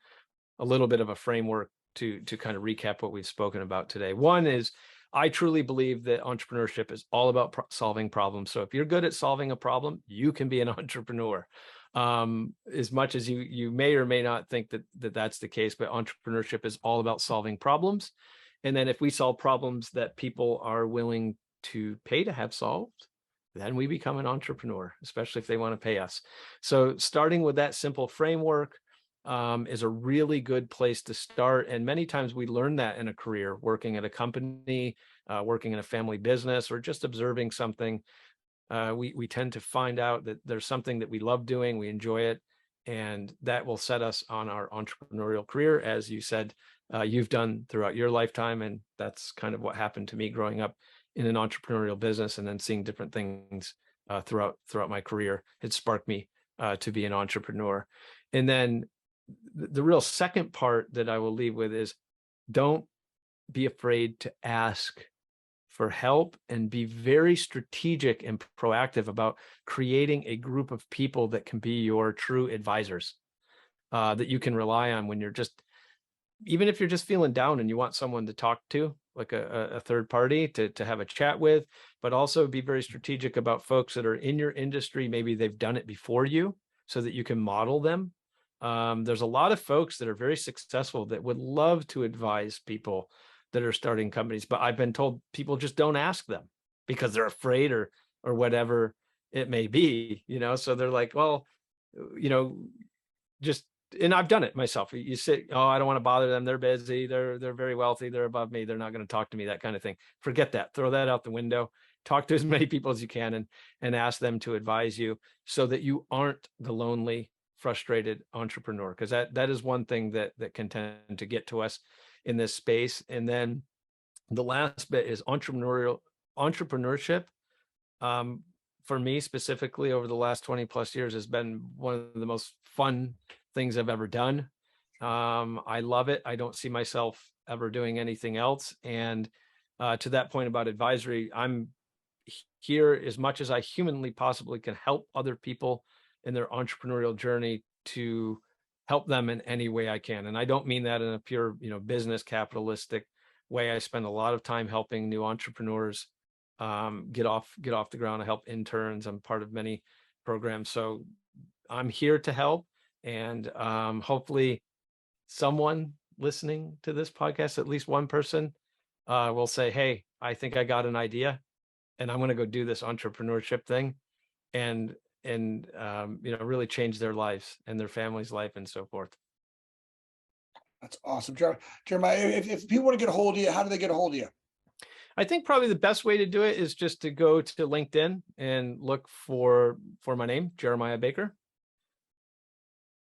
Speaker 2: a little bit of a framework to kind of recap what we've spoken about today. One is, I truly believe that entrepreneurship is all about solving problems. So if you're good at solving a problem, you can be an entrepreneur. As much as you may or may not think that's the case, but entrepreneurship is all about solving problems. And then if we solve problems that people are willing to pay to have solved, then we become an entrepreneur, especially if they want to pay us. So starting with that simple framework is a really good place to start. And many times we learn that in a career, working at a company, working in a family business, or just observing something. We tend to find out that there's something that we love doing, we enjoy it, and that will set us on our entrepreneurial career, as you said, you've done throughout your lifetime. And that's kind of what happened to me growing up in an entrepreneurial business, and then seeing different things throughout my career. It sparked me to be an entrepreneur. And then the real second part that I will leave with is, don't be afraid to ask for help, and be very strategic and proactive about creating a group of people that can be your true advisors, that you can rely on when even if you're just feeling down and you want someone to talk to, like a third party to have a chat with. But also be very strategic about folks that are in your industry. Maybe they've done it before you, so that you can model them. There's a lot of folks that are very successful that would love to advise people that are starting companies, but I've been told people just don't ask them because they're afraid or whatever it may be, so they're like, well, just, and I've done it myself. You sit, oh, I don't want to bother them. They're busy. They're very wealthy. They're above me. They're not going to talk to me, that kind of thing. Forget that. Throw that out the window. Talk to as many people as you can, and ask them to advise you, so that you aren't the lonely, frustrated entrepreneur. Because that is one thing that can tend to get to us in this space. And then the last bit is entrepreneurship. For me specifically, over the last 20 plus years, has been one of the most fun things I've ever done. I love it. I don't see myself ever doing anything else. And to that point about advisory, I'm here as much as I humanly possibly can help other people in their entrepreneurial journey, to help them in any way I can. And I don't mean that in a pure, business capitalistic way. I spend a lot of time helping new entrepreneurs get off the ground. I help interns. I'm part of many programs. So I'm here to help. And hopefully someone listening to this podcast, at least one person, will say, hey, I think I got an idea, and I'm going to go do this entrepreneurship thing, and really change their lives and their family's life and so forth.
Speaker 1: That's awesome. Jeremiah, if people want to get a hold of you, how do they get a hold of you?
Speaker 2: I think probably the best way to do it is just to go to LinkedIn and look for my name, Jeremiah Baker.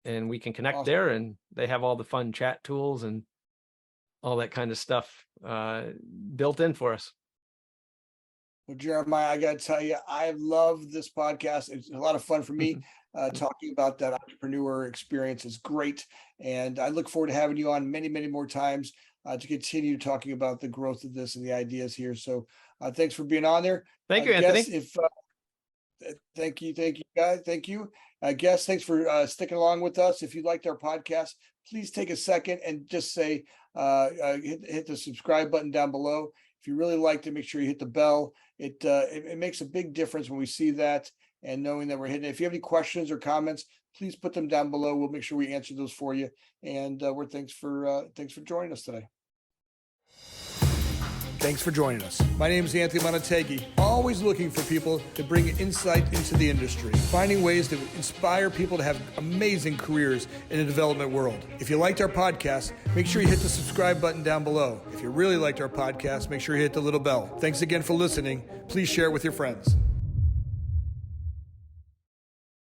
Speaker 2: And we can connect
Speaker 1: Awesome.
Speaker 2: there, and they have all the fun chat tools and all that kind of stuff built in for us.
Speaker 1: Well, Jeremiah, I got to tell you, I love this podcast. It's a lot of fun for me. Talking about that entrepreneur experience is great. And I look forward to having you on many, many more times to continue talking about the growth of this and the ideas here. So thanks for being on there.
Speaker 2: Thank you, Anthony.
Speaker 1: Thank you, guys. Thank you. Guests, thanks for sticking along with us. If you liked our podcast, please take a second and just say, hit the subscribe button down below. If you really liked it, make sure you hit the bell. It makes a big difference when we see that, and knowing that we're hitting it. If you have any questions or comments, please put them down below. We'll make sure we answer those for you. And thanks for joining us today. Thanks for joining us. My name is Anthony Amunategui, always looking for people to bring insight into the industry, finding ways to inspire people to have amazing careers in the development world. If you liked our podcast, make sure you hit the subscribe button down below. If you really liked our podcast, make sure you hit the little bell. Thanks again for listening. Please share it with your friends.